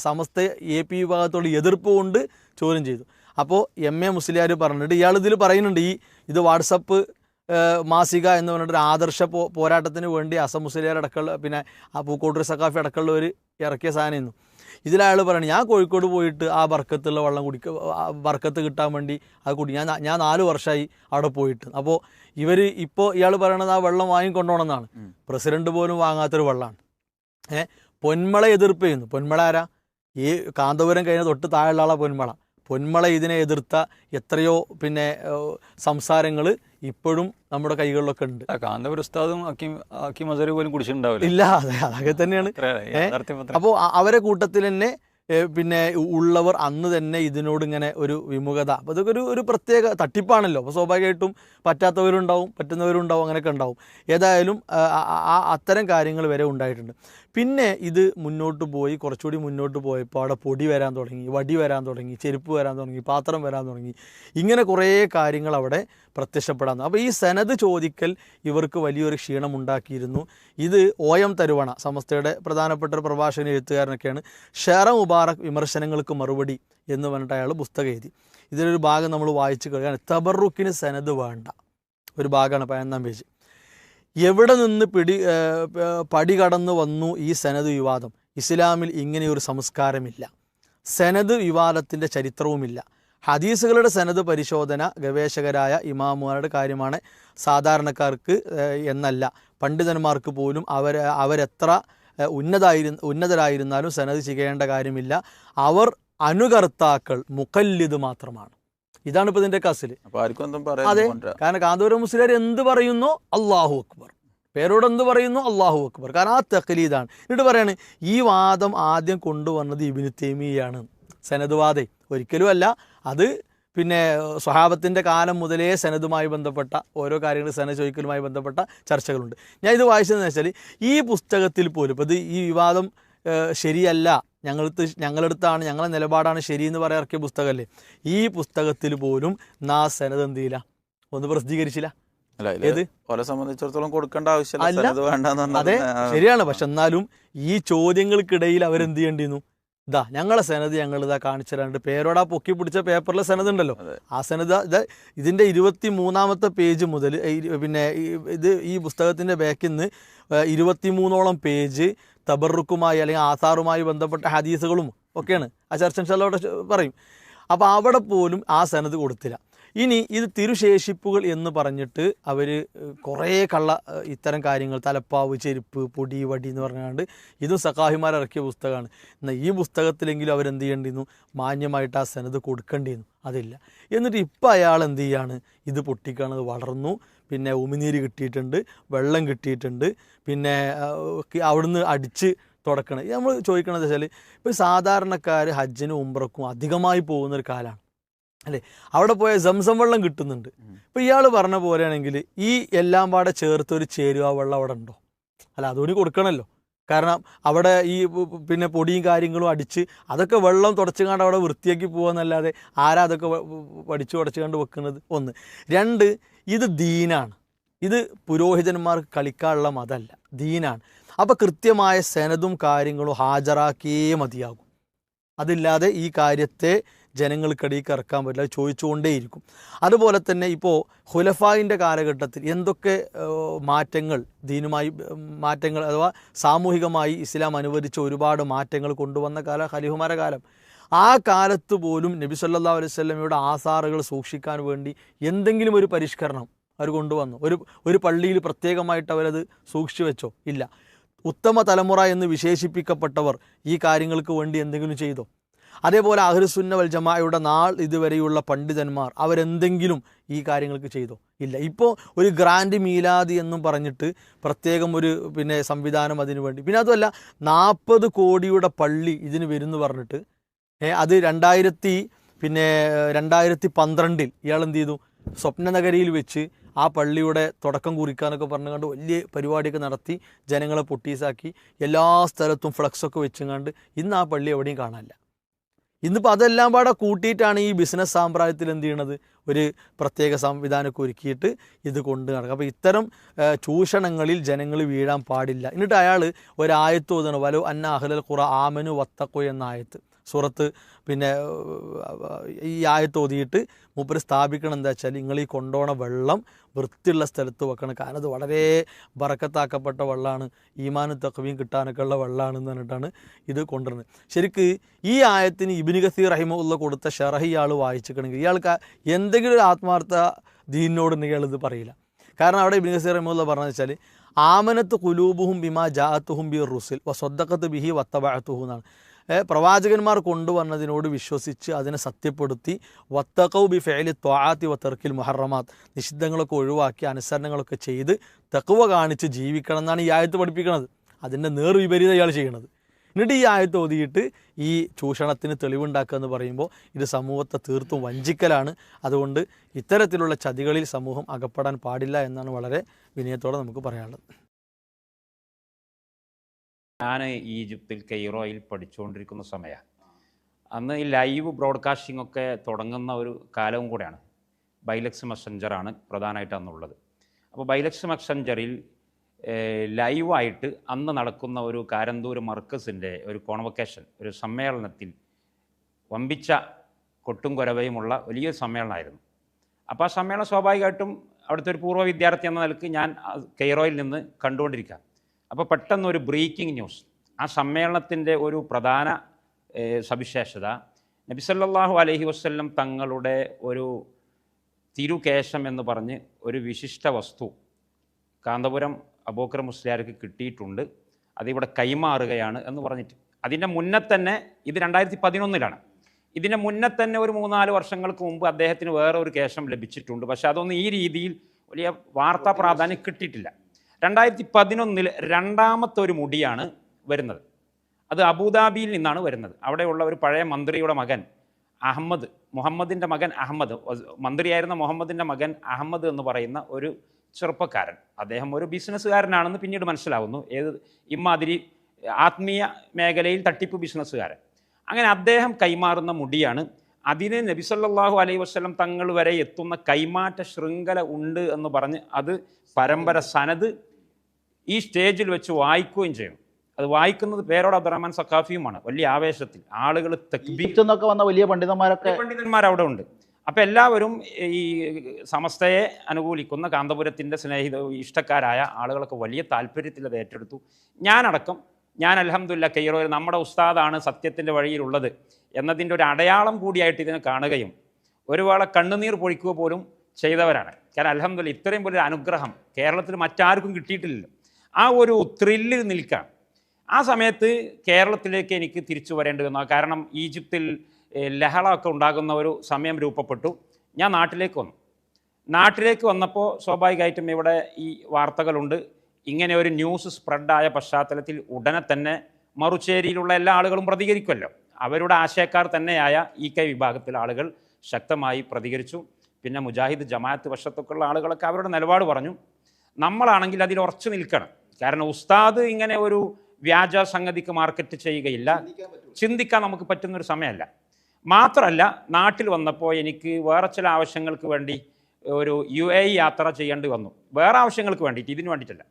സമസ്ത AP വിഭാഗത്തോട് എതിർപ്പ് കൊണ്ട് ചോദ്യം ചെയ്തു. അപ്പോൾ MA മുസ്ലിയാർ പറഞ്ഞിട്ട് ഇയാളിതിൽ പറയുന്നുണ്ട്, ഇത് വാട്സപ്പ് മാസിക എന്ന് പറഞ്ഞിട്ട് ആദർശ പോരാട്ടത്തിന് വേണ്ടി അസം മുസ്ലിയാർ അടക്കമുള്ള പിന്നെ ആ പൂക്കോട്ടൂർ സഖാഫി അടക്കമുള്ളവർ ഇറക്കിയ സാധനമായിരുന്നു. ഇതിലയാൾ പറയുന്നത് ഞാൻ കോഴിക്കോട് പോയിട്ട് ആ ബർക്കത്തുള്ള വെള്ളം ബർക്കത്ത് കിട്ടാൻ വേണ്ടി അത് ഞാൻ 4 വർഷമായി അവിടെ പോയിട്ട്. അപ്പോൾ ഇപ്പോൾ ഇയാൾ പറയണത് ആ വെള്ളം വാങ്ങിക്കൊണ്ടോണമെന്നാണ്. പ്രസിഡന്റ് പോലും വാങ്ങാത്തൊരു വെള്ളമാണ്. പൊന്മള എതിർപ്പ് ചെയ്യുന്നു. പൊന്മള ആരാ? ഈ കാന്തപുരം കഴിഞ്ഞ തൊട്ട് താഴെയുള്ള ആളാണ് പൊന്മള. പൊന്മള ഇതിനെ എതിർത്ത എത്രയോ പിന്നെ സംസാരങ്ങൾ ഇപ്പോഴും നമ്മുടെ കൈകളിലൊക്കെ ഉണ്ട്. കാന്തപുരം ഉസ്താദും ഹക്കീം അസരി പോലും കുടിച്ചിട്ടുണ്ടാവില്ല. ഇല്ല, അതെ, അതൊക്കെ തന്നെയാണ്. അപ്പോൾ അവരെ കൂട്ടത്തിൽ തന്നെ പിന്നെ ഉള്ളവർ അന്ന് തന്നെ ഇതിനോട് ഇങ്ങനെ ഒരു വിമുഖത. അപ്പോൾ അതൊക്കെ ഒരു പ്രത്യേക തട്ടിപ്പാണല്ലോ. അപ്പോൾ സ്വാഭാവികമായിട്ടും പറ്റാത്തവരുണ്ടാവും, പറ്റുന്നവരുണ്ടാവും, അങ്ങനെയൊക്കെ ഉണ്ടാവും. ഏതായാലും അത്തരം കാര്യങ്ങൾ വരെ ഉണ്ടായിട്ടുണ്ട്. പിന്നെ ഇത് മുന്നോട്ട് പോയി, കുറച്ചുകൂടി മുന്നോട്ട് പോയപ്പോൾ അവിടെ പൊടി വരാൻ തുടങ്ങി, വടി വരാൻ തുടങ്ങി, ചെരുപ്പ് വരാൻ തുടങ്ങി, പാത്രം വരാൻ തുടങ്ങി. ഇങ്ങനെ കുറേ കാര്യങ്ങൾ അവിടെ പ്രത്യക്ഷപ്പെടാൻ. അപ്പോൾ ഈ സനത് ചോദിക്കൽ ഇവർക്ക് വലിയൊരു ക്ഷീണം ഉണ്ടാക്കിയിരുന്നു. ഇത് OM തരുവണ, സമസ്തയുടെ പ്രധാനപ്പെട്ട ഒരു പ്രഭാഷകൻ, എഴുത്തുകാരനൊക്കെയാണ്. ഷെറ മുബാറക് വിമർശനങ്ങൾക്ക് മറുപടി എന്ന് പറഞ്ഞിട്ട് അയാൾ പുസ്തകം എഴുതി. ഇതിലൊരു ഭാഗം നമ്മൾ വായിച്ചു കഴിയാൻ, തബറുക്കിന് സനത് വേണ്ട ഒരു ഭാഗമാണ് 15-ാം പേജ്. എവിടെ നിന്ന് പടി കടന്നു വന്നു ഈ സനത് വിവാദം? ഇസ്ലാമിൽ ഇങ്ങനെയൊരു സംസ്കാരമില്ല. സനത് വിവാദത്തിൻ്റെ ചരിത്രവുമില്ല. ഹദീസുകളുടെ സനത് പരിശോധന ഗവേഷകരായ ഇമാമുമാരുടെ കാര്യമാണ്, സാധാരണക്കാർക്ക് എന്നല്ല. പണ്ഡിതന്മാർക്ക് പോലും അവരെത്ര ഉന്നതരായിരുന്നാലും സനത് ചെയ്യേണ്ട കാര്യമില്ല. അവർ അനുകർത്താക്കൾ, മുഖല്ലിദ് മാത്രമാണ്. ഇതാണ് ഇപ്പോൾ ഇതിൻ്റെ കസിൽ. അതെ, കാരണം കാന്തപുരം മുസ്ലിയാർ എന്ത് പറയുന്നോ അള്ളാഹു അക്ബർ, പേരോട് എന്ത് പറയുന്നു അള്ളാഹു അക്ബർ, കാരണം ആ തഖ്ലീദാണ്. എന്നിട്ട് പറയാണ് ഈ വാദം ആദ്യം കൊണ്ടുവന്നത് ഇബ്നു തൈമിയ്യയാണ്. സനദ് വാദേ ഒരിക്കലും അല്ല. അത് പിന്നെ സ്വഹാബത്തിൻ്റെ കാലം മുതലേ സനദുമായി ബന്ധപ്പെട്ട ഓരോ കാര്യങ്ങൾ, സനദ് ചോദിക്കലുമായി ബന്ധപ്പെട്ട ചർച്ചകളുണ്ട്. ഞാൻ ഇത് വായിച്ചതെന്ന് വെച്ചാൽ ഈ പുസ്തകത്തിൽ പോലും ഇപ്പോൾ ഇത് ഈ വിവാദം ശരിയല്ല, ഞങ്ങളെടുത്താണ്, ഞങ്ങളെ നിലപാടാണ് ശരിയെന്ന് പറയാൻ ഇറക്കിയ പുസ്തകമല്ലേ. ഈ പുസ്തകത്തിൽ പോലും സനദ് എന്ത് ചെയ്യില്ല, ഒന്ന് പ്രസിദ്ധീകരിച്ചില്ല. ഏത് സംബന്ധിച്ചിടത്തോളം കൊടുക്കേണ്ട ആവശ്യമില്ല. അതെ, ശരിയാണ്. പക്ഷെ എന്നാലും ഈ ചോദ്യങ്ങൾക്കിടയിൽ അവരെന്ത് ചെയ്യേണ്ടിയിരുന്നു? ഞങ്ങളെ സനദ് ഞങ്ങളിതാ കാണിച്ചിട്ടുണ്ട്. പേരോടാ പൊക്കി പിടിച്ച പേപ്പറിലെ സനദ് ഉണ്ടല്ലോ, ആ സനദ് ഇതിൻ്റെ 23-ാമത്തെ പേജ് മുതൽ പിന്നെ ഈ പുസ്തകത്തിൻ്റെ ബാക്കിൽ നിന്ന് 23ഓളം പേജ് തബറുക്കുമായി അല്ലെങ്കിൽ ആസാറുമായി ബന്ധപ്പെട്ട ഹദീസുകളും ഒക്കെയാണ്. ആ ചർച്ച ഇൻഷാല്ലാ അവിടെ പറയും. അപ്പോൾ അവിടെ പോലും ആ സനദ് കൊടുത്തില്ല. ഇനി ഇത് തിരുശേഷിപ്പുകൾ എന്ന് പറഞ്ഞിട്ട് അവർ കുറേ ഇത്തരം കാര്യങ്ങൾ, തലപ്പാവ്, ചെരുപ്പ്, പൊടി, വടി എന്ന് പറഞ്ഞുകൊണ്ട് ഇതും സഖാഹിമാരിറക്കിയ പുസ്തകമാണ്. എന്നാൽ ഈ പുസ്തകത്തിലെങ്കിലും അവരെന്ത് ചെയ്യേണ്ടിയിരുന്നു? മാന്യമായിട്ട് ആ സനദ് കൊടുക്കേണ്ടിയിരുന്നു. അതില്ല. എന്നിട്ട് ഇപ്പം അയാൾ എന്ത് ചെയ്യാണ്? ഇത് പൊട്ടിക്കാണത് വളർന്നു, പിന്നെ ഉമിനീര് കിട്ടിയിട്ടുണ്ട്, വെള്ളം കിട്ടിയിട്ടുണ്ട്, പിന്നെ അവിടുന്ന് അടിച്ച് തുടക്കണം. നമ്മൾ ചോദിക്കണമെന്ന് വെച്ചാൽ ഇപ്പോൾ സാധാരണക്കാർ ഹജ്ജിനും ഉംറക്കും അധികമായി പോകുന്നൊരു കാലമാണ് അല്ലേ. അവിടെ പോയ സംസം വെള്ളം കിട്ടുന്നുണ്ട്. ഇപ്പോൾ ഇയാൾ പറഞ്ഞ പോലെയാണെങ്കിൽ ഈ എല്ലാം പാടെ ചേർത്ത് ഒരു ചേരുവ വെള്ളം അവിടെ ഉണ്ടോ? അല്ല, അതുകൂടി കൊടുക്കണമല്ലോ. കാരണം അവിടെ ഈ പിന്നെ പൊടിയും കാര്യങ്ങളും അടിച്ച് അതൊക്കെ വെള്ളം തുടച്ചുകൊണ്ട് അവിടെ വൃത്തിയാക്കി പോകാന്നല്ലാതെ ആരാ അതൊക്കെ പഠിച്ചു കണ്ട് വെക്കുന്നത്? ഒന്ന്. രണ്ട്, ഇത് ദീനാണ്. ഇത് പുരോഹിതന്മാർക്ക് കളിക്കാനുള്ള മതമല്ല, ദീനാണ്. അപ്പോൾ കൃത്യമായ സനദും കാര്യങ്ങളും ഹാജരാക്കിയേ മതിയാകും. അതില്ലാതെ ഈ കാര്യത്തെ ജനങ്ങൾക്കിടയിലേക്ക് ഇറക്കാൻ പറ്റില്ല, ചോദിച്ചുകൊണ്ടേയിരിക്കും. അതുപോലെ തന്നെ ഇപ്പോൾ ഖുലഫായിൻ്റെ കാലഘട്ടത്തിൽ എന്തൊക്കെ മാറ്റങ്ങൾ, ദീനുമായി മാറ്റങ്ങൾ അഥവാ സാമൂഹികമായി ഇസ്ലാം അനുവദിച്ച ഒരുപാട് മാറ്റങ്ങൾ കൊണ്ടുവന്ന കാലം ഖലീഫുമാരുടെ കാലം. ആ കാലത്ത് പോലും നബി സല്ലല്ലാഹു അലൈഹി വസല്ലമയുടെ ആസാറുകൾ സൂക്ഷിക്കാൻ വേണ്ടി എന്തെങ്കിലും ഒരു പരിഷ്കരണം അവർ കൊണ്ടുവന്നു? ഒരു പള്ളിയിൽ പ്രത്യേകമായിട്ട് അവരത് സൂക്ഷിച്ചു വെച്ചോ? ഇല്ല. ഉത്തമ തലമുറ എന്ന് വിശേഷിപ്പിക്കപ്പെട്ടവർ ഈ കാര്യങ്ങൾക്ക് വേണ്ടി എന്തെങ്കിലും ചെയ്തോ? അതേപോലെ അഹ്ലുസുന്ന വൽ ജമാഅയുടെ ഇതുവരെയുള്ള പണ്ഡിതന്മാർ അവരെന്തെങ്കിലും ഈ കാര്യങ്ങൾക്ക് ചെയ്തോ? ഇല്ല. ഇപ്പോൾ ഒരു ഗ്രാൻഡ് മീലാദി എന്നും പറഞ്ഞിട്ട് പ്രത്യേകം ഒരു പിന്നെ സംവിധാനം അതിനു വേണ്ടി. പിന്നെ അതുമല്ല, 40 കോടിയുടെ പള്ളി ഇതിന് വരുന്നു പറഞ്ഞിട്ട് അത് 2012 ഇയാൾ എന്ത് ചെയ്തു? സ്വപ്നനഗരിയിൽ വെച്ച് ആ പള്ളിയുടെ തുടക്കം കുറിക്കാനൊക്കെ പറഞ്ഞുകൊണ്ട് വലിയ പരിപാടിയൊക്കെ നടത്തി ജനങ്ങളെ പൊട്ടീസാക്കി എല്ലാ സ്ഥലത്തും ഫ്ലക്സൊക്കെ വെച്ചുകൊണ്ട് ഇന്ന് ആ പള്ളി എവിടെയും കാണാനില്ല. ഇന്നിപ്പോൾ അതെല്ലാം പാടെ കൂട്ടിയിട്ടാണ് ഈ ബിസിനസ് സാമ്രാജ്യത്തിൽ എന്ത് ചെയ്യണത്? ഒരു പ്രത്യേക സംവിധാനമൊക്കെ ഒരുക്കിയിട്ട് ഇത് കൊണ്ട് നടക്കുക. അപ്പോൾ ഇത്തരം ചൂഷണങ്ങളിൽ ജനങ്ങൾ വീഴാൻ പാടില്ല. എന്നിട്ട് അയാൾ ഒരായത്ത് ഓതണം, വലോ അന്ന അഹ്ലൽ ഖുറ ആമനു വത്തഖു എന്ന ആയത്ത്, സൂറത്ത്. പിന്നെ ഈ ആയത്ത് ഓതിയിട്ട് മൂപ്പര് സ്ഥാപിക്കണം എന്താ വെച്ചാൽ, നിങ്ങൾ ഈ കൊണ്ടുപോണ വെള്ളം വൃത്തിയുള്ള സ്ഥലത്ത് വെക്കണം. കാരണം അത് വളരെ ബറക്കത്താക്കപ്പെട്ട വെള്ളമാണ്, ഈമാനും തഖ്വയും കിട്ടാനൊക്കെ ഉള്ള വെള്ളമാണെന്ന് പറഞ്ഞിട്ടാണ് ഇത് കൊണ്ടുവരുന്നത്. ശരിക്ക് ഈ ആയത്തിന് ഇബ്നു കസീർ റഹിമഹുല്ലാഹ് കൊടുത്ത ഷറഹ് ഇയാൾ വായിച്ചിട്ടുണ്ടെങ്കിൽ ഇയാൾക്ക് എന്തെങ്കിലും ഒരു ആത്മാർത്ഥ ദീനിനോടുണ്ടെങ്കിൽ ഇയാൾ ഇത് പറയില്ല. കാരണം അവിടെ ഇബ്നു കസീർ റഹിമഹുല്ലാഹ് പറഞ്ഞതെന്ന് വെച്ചാൽ, ആമനത്ത് ഖുലൂബുഹും ബിമാ ജാഅത്തുഹും ബിർ റുസുൽ വസദ്ദഖത്ത് ബിഹി വത്തബഅതുഹു എന്നാണ്. പ്രവാചകന്മാർ കൊണ്ടുവന്നതിനോട് വിശ്വസിച്ച് അതിനെ സത്യപ്പെടുത്തി വത്തഖൗ ബി ഫിഅലി ത്വആത്തി വതർക്കിൽ മുഹറമാത്ത്, നിഷിദ്ധങ്ങളൊക്കെ ഒഴിവാക്കി അനുസരണങ്ങളൊക്കെ ചെയ്ത് തഖ്വ കാണിച്ച് ജീവിക്കണം എന്നാണ് ഈ ആയത്ത് പഠിപ്പിക്കുന്നത്. അതിൻ്റെ നേർവിപരീതം ഇയാൾ ചെയ്യണത്. എന്നിട്ട് ഈ ആയത്ത് ഓതിയിട്ട് ഈ ചൂഷണത്തിന് തെളിവുണ്ടാക്കുക എന്ന് പറയുമ്പോൾ ഇത് സമൂഹത്തെ തീർത്തും വഞ്ചിക്കലാണ്. അതുകൊണ്ട് ഇത്തരത്തിലുള്ള ചതികളിൽ സമൂഹം അകപ്പെടാൻ പാടില്ല എന്നാണ് വളരെ വിനയത്തോടെ നമുക്ക് പറയാനുള്ളത്. ഞാൻ ഈജിപ്തിൽ കെയ്റോയിൽ പഠിച്ചുകൊണ്ടിരിക്കുന്ന സമയമാണ്. അന്ന് ഈ ലൈവ് ബ്രോഡ്കാസ്റ്റിംഗ് ഒക്കെ തുടങ്ങുന്ന ഒരു കാലവും കൂടെയാണ്. ബൈലക്സ് മെസ്സഞ്ചറാണ് പ്രധാനമായിട്ട് അന്നുള്ളത്. അപ്പോൾ ബൈലക്സ് മെസ്സഞ്ചറിൽ ലൈവായിട്ട് അന്ന് നടക്കുന്ന ഒരു കാരന്തൂർ മർക്കസിൻ്റെ ഒരു കോൺവൊക്കേഷൻ, ഒരു സമ്മേളനത്തിൽ വമ്പിച്ച കൊട്ടും കൊരവയുമുള്ള വലിയൊരു സമ്മേളനമായിരുന്നു. അപ്പോൾ ആ സമ്മേളനം സ്വാഭാവികമായിട്ടും അവിടുത്തെ ഒരു പൂർവ്വ വിദ്യാർത്ഥി എന്ന നിലയ്ക്ക് ഞാൻ കെയ്റോയിൽ നിന്ന് കണ്ടുകൊണ്ടിരിക്കുക. അപ്പോൾ പെട്ടെന്നൊരു ബ്രേക്കിംഗ് ന്യൂസ്, ആ സമ്മേളനത്തിൻ്റെ ഒരു പ്രധാന സവിശേഷത നബി സല്ലല്ലാഹു അലൈഹി വസല്ലം തങ്ങളുടെ ഒരു തിരുകേശം എന്ന് പറഞ്ഞ് ഒരു വിശിഷ്ട വസ്തു കാന്തപുരം അബൂബക്കർ മുസ്ലിയാർക്ക് കിട്ടിയിട്ടുണ്ട്, അതിവിടെ കൈമാറുകയാണ് എന്ന് പറഞ്ഞിട്ട്. അതിൻ്റെ മുന്നേ തന്നെ, ഇത് 2011 ഇതിൻ്റെ മുന്നേ തന്നെ ഒരു 3-4 വർഷങ്ങൾക്ക് മുമ്പ് അദ്ദേഹത്തിന് വേറെ ഒരു കേശം ലഭിച്ചിട്ടുണ്ട്. പക്ഷേ അതൊന്നും ഈ രീതിയിൽ വലിയ വാർത്താ പ്രാധാന്യം കിട്ടിയിട്ടില്ല. 2011 രണ്ടാമത്തെ ഒരു മുടിയാണ് വരുന്നത്. അത് അബുദാബിയിൽ നിന്നാണ് വരുന്നത്. അവിടെയുള്ള ഒരു പഴയ മന്ത്രിയുടെ മകൻ അഹമ്മദ്, മുഹമ്മദിൻ്റെ മകൻ അഹമ്മദ്, മന്ത്രിയായിരുന്ന മുഹമ്മദിൻ്റെ മകൻ അഹമ്മദ് എന്ന് പറയുന്ന ഒരു ചെറുപ്പക്കാരൻ. അദ്ദേഹം ഒരു ബിസിനസ്സുകാരനാണെന്ന് പിന്നീട് മനസ്സിലാവുന്നു. ഇമ്മാതിരി ആത്മീയ മേഖലയിൽ തട്ടിപ്പ് ബിസിനസ്സുകാരൻ. അങ്ങനെ അദ്ദേഹം കൈമാറുന്ന മുടിയാണ്. അതിന് നബി സല്ലല്ലാഹു അലൈഹി വസല്ലം തങ്ങൾ വരെ എത്തുന്ന കൈമാറ്റ ശൃംഖല ഉണ്ട് എന്ന് പറഞ്ഞ് അത് പരമ്പര സനത് ഈ സ്റ്റേജിൽ വെച്ച് വായിക്കുകയും ചെയ്യും. അത് വായിക്കുന്നത് പേരോട് അബ്ദുറഹ്മാൻ സഖാഫിയുമാണ്. വലിയ ആവേശത്തിൽ ആളുകൾ തക്ബീർ വന്ന വലിയ പണ്ഡിതന്മാരവിടെ ഉണ്ട്. അപ്പം എല്ലാവരും ഈ സമസ്തയെ അനുകൂലിക്കുന്ന കാന്തപുരത്തിൻ്റെ ഇഷ്ടക്കാരായ ആളുകളൊക്കെ വലിയ താല്പര്യത്തിൽ അത് ഏറ്റെടുത്തു. ഞാനടക്കം. ഞാൻ അൽഹംദുലില്ലാ കെയ്റോയിൽ നമ്മുടെ ഉസ്താദാണ് സത്യത്തിൻ്റെ വഴിയിലുള്ളത് എന്നതിൻ്റെ ഒരു അടയാളം കൂടിയായിട്ട് ഇതിനെ കാണുകയും ഒരു വേള കണ്ണുനീർ പൊഴിക്കുക പോലും ചെയ്തവരാണ്. കാരണം അൽഹംദുലില്ലാ ഇത്രയും വലിയൊരു അനുഗ്രഹം കേരളത്തിൽ മറ്റാർക്കും കിട്ടിയിട്ടില്ലല്ലോ. ആ ഒരു ത്രില്ലിൽ നിൽക്കാം. ആ സമയത്ത് കേരളത്തിലേക്ക് എനിക്ക് തിരിച്ചു വരേണ്ടി വന്നു. കാരണം ഈജിപ്തിൽ ലഹളമൊക്കെ ഉണ്ടാകുന്ന ഒരു സമയം രൂപപ്പെട്ടു. ഞാൻ നാട്ടിലേക്ക് വന്നപ്പോൾ സ്വാഭാവികമായിട്ടും ഇവിടെ ഈ വാർത്തകളുണ്ട്. ഇങ്ങനെ ഒരു ന്യൂസ് സ്പ്രെഡായ പശ്ചാത്തലത്തിൽ ഉടനെ തന്നെ മറുചേരിയിലുള്ള എല്ലാ ആളുകളും പ്രതികരിക്കുമല്ലോ. അവരുടെ ആശയക്കാർ തന്നെയായ EK വിഭാഗത്തിലെ ആളുകൾ ശക്തമായി പ്രതികരിച്ചു. പിന്നെ മുജാഹിദ് ജമാഅത്ത് വശത്തൊക്കെയുള്ള ആളുകളൊക്കെ അവരുടെ നിലപാട് പറഞ്ഞു. നമ്മളാണെങ്കിൽ അതിൽ ഉറച്ചു നിൽക്കണം. കാരണം ഉസ്താദ് ഇങ്ങനെ ഒരു വ്യാജ സംഗതിക്ക് മാർക്കറ്റ് ചെയ്യുകയില്ല. ചിന്തിക്കാൻ നമുക്ക് പറ്റുന്നൊരു സമയമല്ല. മാത്രമല്ല, നാട്ടിൽ വന്നപ്പോൾ എനിക്ക് വേറെ ചില ആവശ്യങ്ങൾക്ക് വേണ്ടി ഒരു UAE യാത്ര ചെയ്യേണ്ടി വന്നു. വേറെ ആവശ്യങ്ങൾക്ക് വേണ്ടിയിട്ട്, ഇതിന് വേണ്ടിയിട്ടല്ല.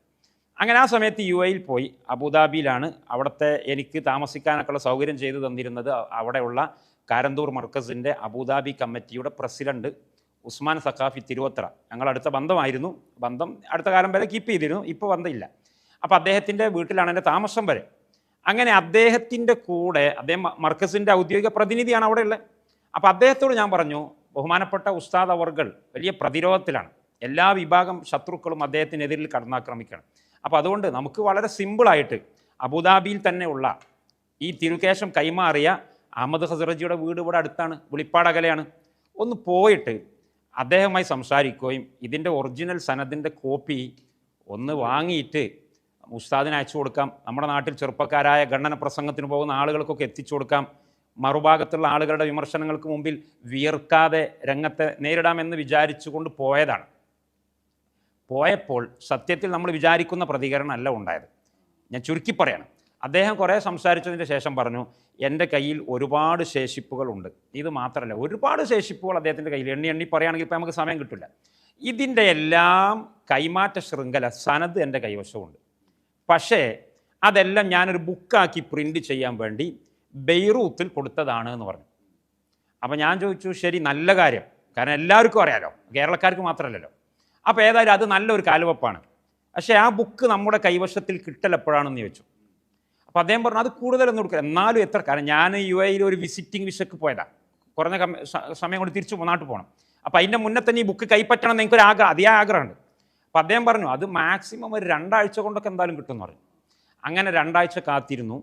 അങ്ങനെ ആ സമയത്ത് UAEയിൽ പോയി. അബുദാബിയിലാണ് അവിടുത്തെ എനിക്ക് താമസിക്കാനൊക്കെയുള്ള സൗകര്യം ചെയ്തു തന്നിരുന്നത് അവിടെയുള്ള കാരന്തൂർ മർക്കസിൻ്റെ അബുദാബി കമ്മിറ്റിയുടെ പ്രസിഡന്റ് ഉസ്മാൻ സഖാഫി തിരുവത്ര. ഞങ്ങളടുത്ത ബന്ധമായിരുന്നു. ബന്ധം അടുത്ത കാലം വരെ കീപ്പ് ചെയ്തിരുന്നു. ഇപ്പോൾ ബന്ധമില്ല. അപ്പോൾ അദ്ദേഹത്തിൻ്റെ വീട്ടിലാണ് എൻ്റെ താമസം വരെ. അങ്ങനെ അദ്ദേഹത്തിൻ്റെ കൂടെ, അദ്ദേഹം മർക്കസിൻ്റെ ഔദ്യോഗിക പ്രതിനിധിയാണ് അവിടെ ഉള്ളത്. അപ്പോൾ അദ്ദേഹത്തോട് ഞാൻ പറഞ്ഞു, ബഹുമാനപ്പെട്ട ഉസ്താദ് അവർകൾ വലിയ പ്രതിരോധത്തിലാണ്. എല്ലാ വിഭാഗം ശത്രുക്കളും അദ്ദേഹത്തിനെതിരിൽ കടന്നാക്രമിക്കണം. അപ്പോൾ അതുകൊണ്ട് നമുക്ക് വളരെ സിമ്പിളായിട്ട് അബുദാബിയിൽ തന്നെ ഉള്ള ഈ തിരുകേശം കൈമാറിയ അഹമ്മദ് ഹസ്രജിയുടെ വീട് ഇവിടെ അടുത്താണ്, വെളിപ്പാട് അകലെയാണ്. ഒന്ന് പോയിട്ട് അദ്ദേഹവുമായി സംസാരിക്കുകയും ഇതിൻ്റെ ഒറിജിനൽ സനദിൻ്റെ കോപ്പി ഒന്ന് വാങ്ങിയിട്ട് ഉസ്താദിന് അയച്ചു കൊടുക്കാം. നമ്മുടെ നാട്ടിൽ ചെറുപ്പക്കാരായ ഖണ്ഡന പ്രസംഗത്തിന് പോകുന്ന ആളുകൾക്കൊക്കെ എത്തിച്ചു കൊടുക്കാം. മറുഭാഗത്തുള്ള ആളുകളുടെ വിമർശനങ്ങൾക്ക് മുമ്പിൽ വിയർക്കാതെ രംഗത്തെ നേരിടാമെന്ന് വിചാരിച്ചുകൊണ്ട് പോയതാണ്. പോയപ്പോൾ സത്യത്തിൽ നമ്മൾ വിചാരിക്കുന്ന പ്രതികരണമല്ല ഉണ്ടായത്. ഞാൻ ചുരുക്കി പറയണം. അദ്ദേഹം കുറേ സംസാരിച്ചതിന് ശേഷം പറഞ്ഞു, എൻ്റെ കയ്യിൽ ഒരുപാട് ശേഷിപ്പുകളുണ്ട്. ഇത് മാത്രമല്ല, ഒരുപാട് ശേഷിപ്പുകൾ അദ്ദേഹത്തിൻ്റെ കയ്യിൽ എണ്ണി പറയുകയാണെങ്കിൽ ഇപ്പോൾ നമുക്ക് സമയം കിട്ടില്ല. ഇതിൻ്റെ എല്ലാം കൈമാറ്റ ശൃംഖല സനത് എൻ്റെ കൈവശമുണ്ട്. പക്ഷേ അതെല്ലാം ഞാനൊരു ബുക്കാക്കി പ്രിൻ്റ് ചെയ്യാൻ വേണ്ടി ബെയ്റൂത്തിൽ കൊടുത്തതാണ് എന്ന് പറഞ്ഞു. അപ്പോൾ ഞാൻ ചോദിച്ചു, ശരി, നല്ല കാര്യം. കാരണം എല്ലാവർക്കും അറിയാലോ, കേരളക്കാർക്ക് മാത്രമല്ലല്ലോ. അപ്പോൾ ഏതായാലും അത് നല്ലൊരു കാലുവെപ്പാണ്. പക്ഷേ ആ ബുക്ക് നമ്മുടെ കൈവശത്തിൽ കിട്ടലെപ്പോഴാണെന്ന് ചോദിച്ചു. അപ്പോൾ അദ്ദേഹം പറഞ്ഞു, അത് കൂടുതലൊന്നും കൊടുക്കുക, എന്നാലും എത്ര. കാരണം ഞാൻ UAEയിൽ ഒരു വിസിറ്റിംഗ് വിസയ്ക്ക് പോയതാണ്. കുറഞ്ഞ സമയം കൊണ്ട് തിരിച്ചു നാട്ടിൽ പോകണം. അപ്പോൾ അതിൻ്റെ മുന്നേ തന്നെ ഈ ബുക്ക് കൈപ്പറ്റണം എന്ന് എനിക്കൊരു അതിയായ ആഗ്രഹമുണ്ട്. അപ്പോൾ അദ്ദേഹം പറഞ്ഞു, അത് മാക്സിമം ഒരു 2 ആഴ്ച കൊണ്ടൊക്കെ എന്തായാലും കിട്ടുമെന്ന് പറഞ്ഞു. അങ്ങനെ 2 ആഴ്ച കാത്തിരുന്നു.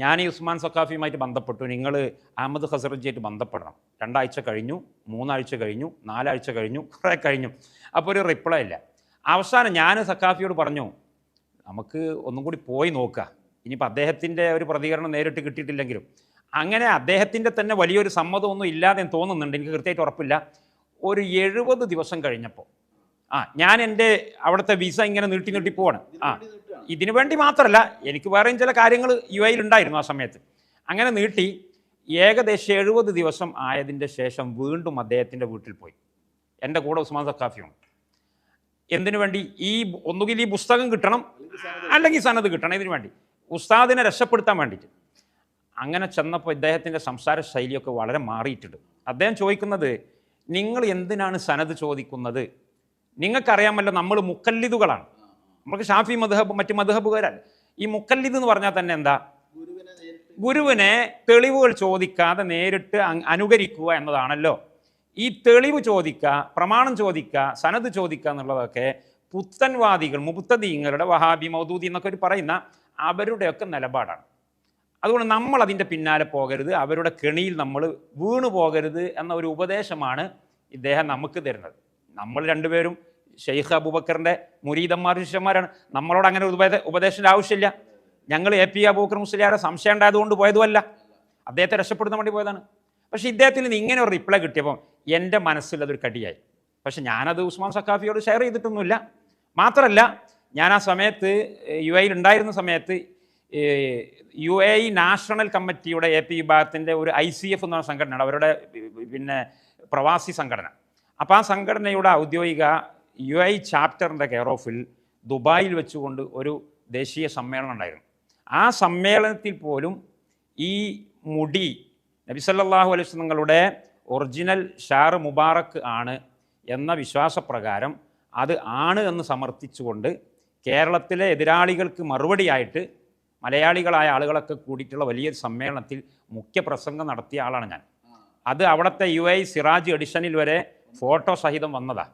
ഞാൻ ഈ ഉസ്മാൻ സഖാഫിയുമായിട്ട് ബന്ധപ്പെട്ടു, നിങ്ങൾ അഹമ്മദ് ഖസറജിയായിട്ട് ബന്ധപ്പെടണം. 2 ആഴ്ച കഴിഞ്ഞു, 3 ആഴ്ച കഴിഞ്ഞു, 4 ആഴ്ച കഴിഞ്ഞു, കുറേ കഴിഞ്ഞു. അപ്പോൾ ഒരു റിപ്ലൈ ഇല്ല. അവസാനം ഞാൻ സഖാഫിയോട് പറഞ്ഞു, നമുക്ക് ഒന്നും കൂടി പോയി നോക്കുക, ഇനിയിപ്പോൾ അദ്ദേഹത്തിൻ്റെ ഒരു പ്രതികരണം നേരിട്ട് കിട്ടിയിട്ടില്ലെങ്കിലും. അങ്ങനെ അദ്ദേഹത്തിൻ്റെ തന്നെ വലിയൊരു സമ്മതമൊന്നും ഇല്ലാതെ തോന്നുന്നുണ്ട്, എനിക്ക് കൃത്യമായിട്ട് ഉറപ്പില്ല. ഒരു 70 ദിവസം കഴിഞ്ഞപ്പോൾ ഞാൻ എൻ്റെ അവിടുത്തെ വിസ ഇങ്ങനെ നീട്ടി പോവാണ്. ഇതിനു വേണ്ടി മാത്രമല്ല, എനിക്ക് വേറെയും ചില കാര്യങ്ങൾ UAE ഉണ്ടായിരുന്നു ആ സമയത്ത്. അങ്ങനെ നീട്ടി ഏകദേശം 70 ദിവസം ആയതിൻ്റെ ശേഷം വീണ്ടും അദ്ദേഹത്തിൻ്റെ വീട്ടിൽ പോയി. എൻ്റെ കൂടെ ഉസ്മാൻ സഖാഫിയുണ്ട്. എന്തിനു വേണ്ടി? ഒന്നുകിൽ ഈ പുസ്തകം കിട്ടണം, അല്ലെങ്കിൽ സനത് കിട്ടണം. ഇതിനു വേണ്ടി ഉസ്താദിനെ രക്ഷപ്പെടുത്താൻ വേണ്ടിയിട്ട്. അങ്ങനെ ചെന്നപ്പോൾ ഇദ്ദേഹത്തിൻ്റെ സംസാര ശൈലിയൊക്കെ വളരെ മാറിയിട്ടുണ്ട്. അദ്ദേഹം ചോദിക്കുന്നത്, നിങ്ങൾ എന്തിനാണ് സനത് ചോദിക്കുന്നത്? നിങ്ങൾക്കറിയാമല്ലോ നമ്മൾ മുക്കല്ലിദുകളാണ്, നമുക്ക് ഷാഫി മദ്ഹബ് മറ്റ് മദ്ഹബുകാരല്ല. ഈ മുക്കല്ലിദ് എന്ന് പറഞ്ഞാൽ തന്നെ എന്താ? ഗുരുവിനെ തെളിവുകൾ ചോദിക്കാതെ നേരിട്ട് അനുകരിക്കുക എന്നതാണല്ലോ. ഈ തെളിവ് ചോദിക്കുക, പ്രമാണം ചോദിക്കുക, സനത് ചോദിക്കുക എന്നുള്ളതൊക്കെ പുത്തൻവാദികൾ, മുബ്തദീങ്ങളുടെ, വഹാബി, മൗദൂദി എന്നൊക്കെ പറയുന്ന അവരുടെയൊക്കെ നിലപാടാണ്. അതുകൊണ്ട് നമ്മൾ അതിൻ്റെ പിന്നാലെ പോകരുത്, അവരുടെ കെണിയിൽ നമ്മൾ വീണു പോകരുത് എന്ന ഒരു ഉപദേശമാണ് ഇദ്ദേഹം നമുക്ക് തരുന്നത്. നമ്മൾ രണ്ടുപേരും ഷെയ്ഖ് അബൂബക്കറിൻ്റെ മുരീദന്മാർ, ശിഷ്യന്മാരാണ്. നമ്മളോട് അങ്ങനെ ഒരു ഉപദേശത്തിൻ്റെ ആവശ്യമില്ല. ഞങ്ങൾ AP അബൂബക്കർ മുസ്ലിയാരെ സംശയം ഉണ്ടായതുകൊണ്ട് പോയതുമല്ല, അദ്ദേഹത്തെ രക്ഷപ്പെടുത്താൻ വേണ്ടി പോയതാണ്. പക്ഷേ ഇദ്ദേഹത്തിൽ നിന്ന് ഇങ്ങനെ ഒരു റിപ്ലൈ കിട്ടിയപ്പോൾ എൻ്റെ മനസ്സിൽ അതൊരു കടിയായി. പക്ഷെ ഞാനത് ഉസ്മാൻ സഖാഫിയോട് ഷെയർ ചെയ്തിട്ടൊന്നുമില്ല. മാത്രമല്ല, ഞാൻ ആ സമയത്ത് UAE ഉണ്ടായിരുന്ന സമയത്ത് UAE നാഷണൽ കമ്മിറ്റിയുടെ AP വിഭാഗത്തിൻ്റെ ഒരു ICF എന്ന സംഘടനയാണ്, അവരുടെ പ്രവാസി സംഘടന. അപ്പോൾ ആ സംഘടനയുടെ ഔദ്യോഗിക UAE ചാപ്റ്ററിൻ്റെ കെയർ ഓഫിൽ ദുബായിൽ വെച്ചുകൊണ്ട് ഒരു ദേശീയ സമ്മേളനം ഉണ്ടായിരുന്നു. ആ സമ്മേളനത്തിൽ പോലും ഈ മുടി നബി സല്ലല്ലാഹു അലൈഹി വസല്ലം തങ്ങളുടെ ഒറിജിനൽ ഷാർ മുബാറക്ക് ആണ് എന്ന വിശ്വാസപ്രകാരം അത് ആണ് എന്ന് സമർത്ഥിച്ചുകൊണ്ട് കേരളത്തിലെ എതിരാളികൾക്ക് മറുപടിയായിട്ട് മലയാളികളായ ആളുകളൊക്കെ കൂടിയിട്ടുള്ള വലിയ സമ്മേളനത്തിൽ മുഖ്യ പ്രസംഗം നടത്തിയ ആളാണ് ഞാൻ. അത് അവിടുത്തെ UAE സിറാജ് എഡിഷനിൽ വരെ ഫോട്ടോ സഹിതം വന്നതാണ്.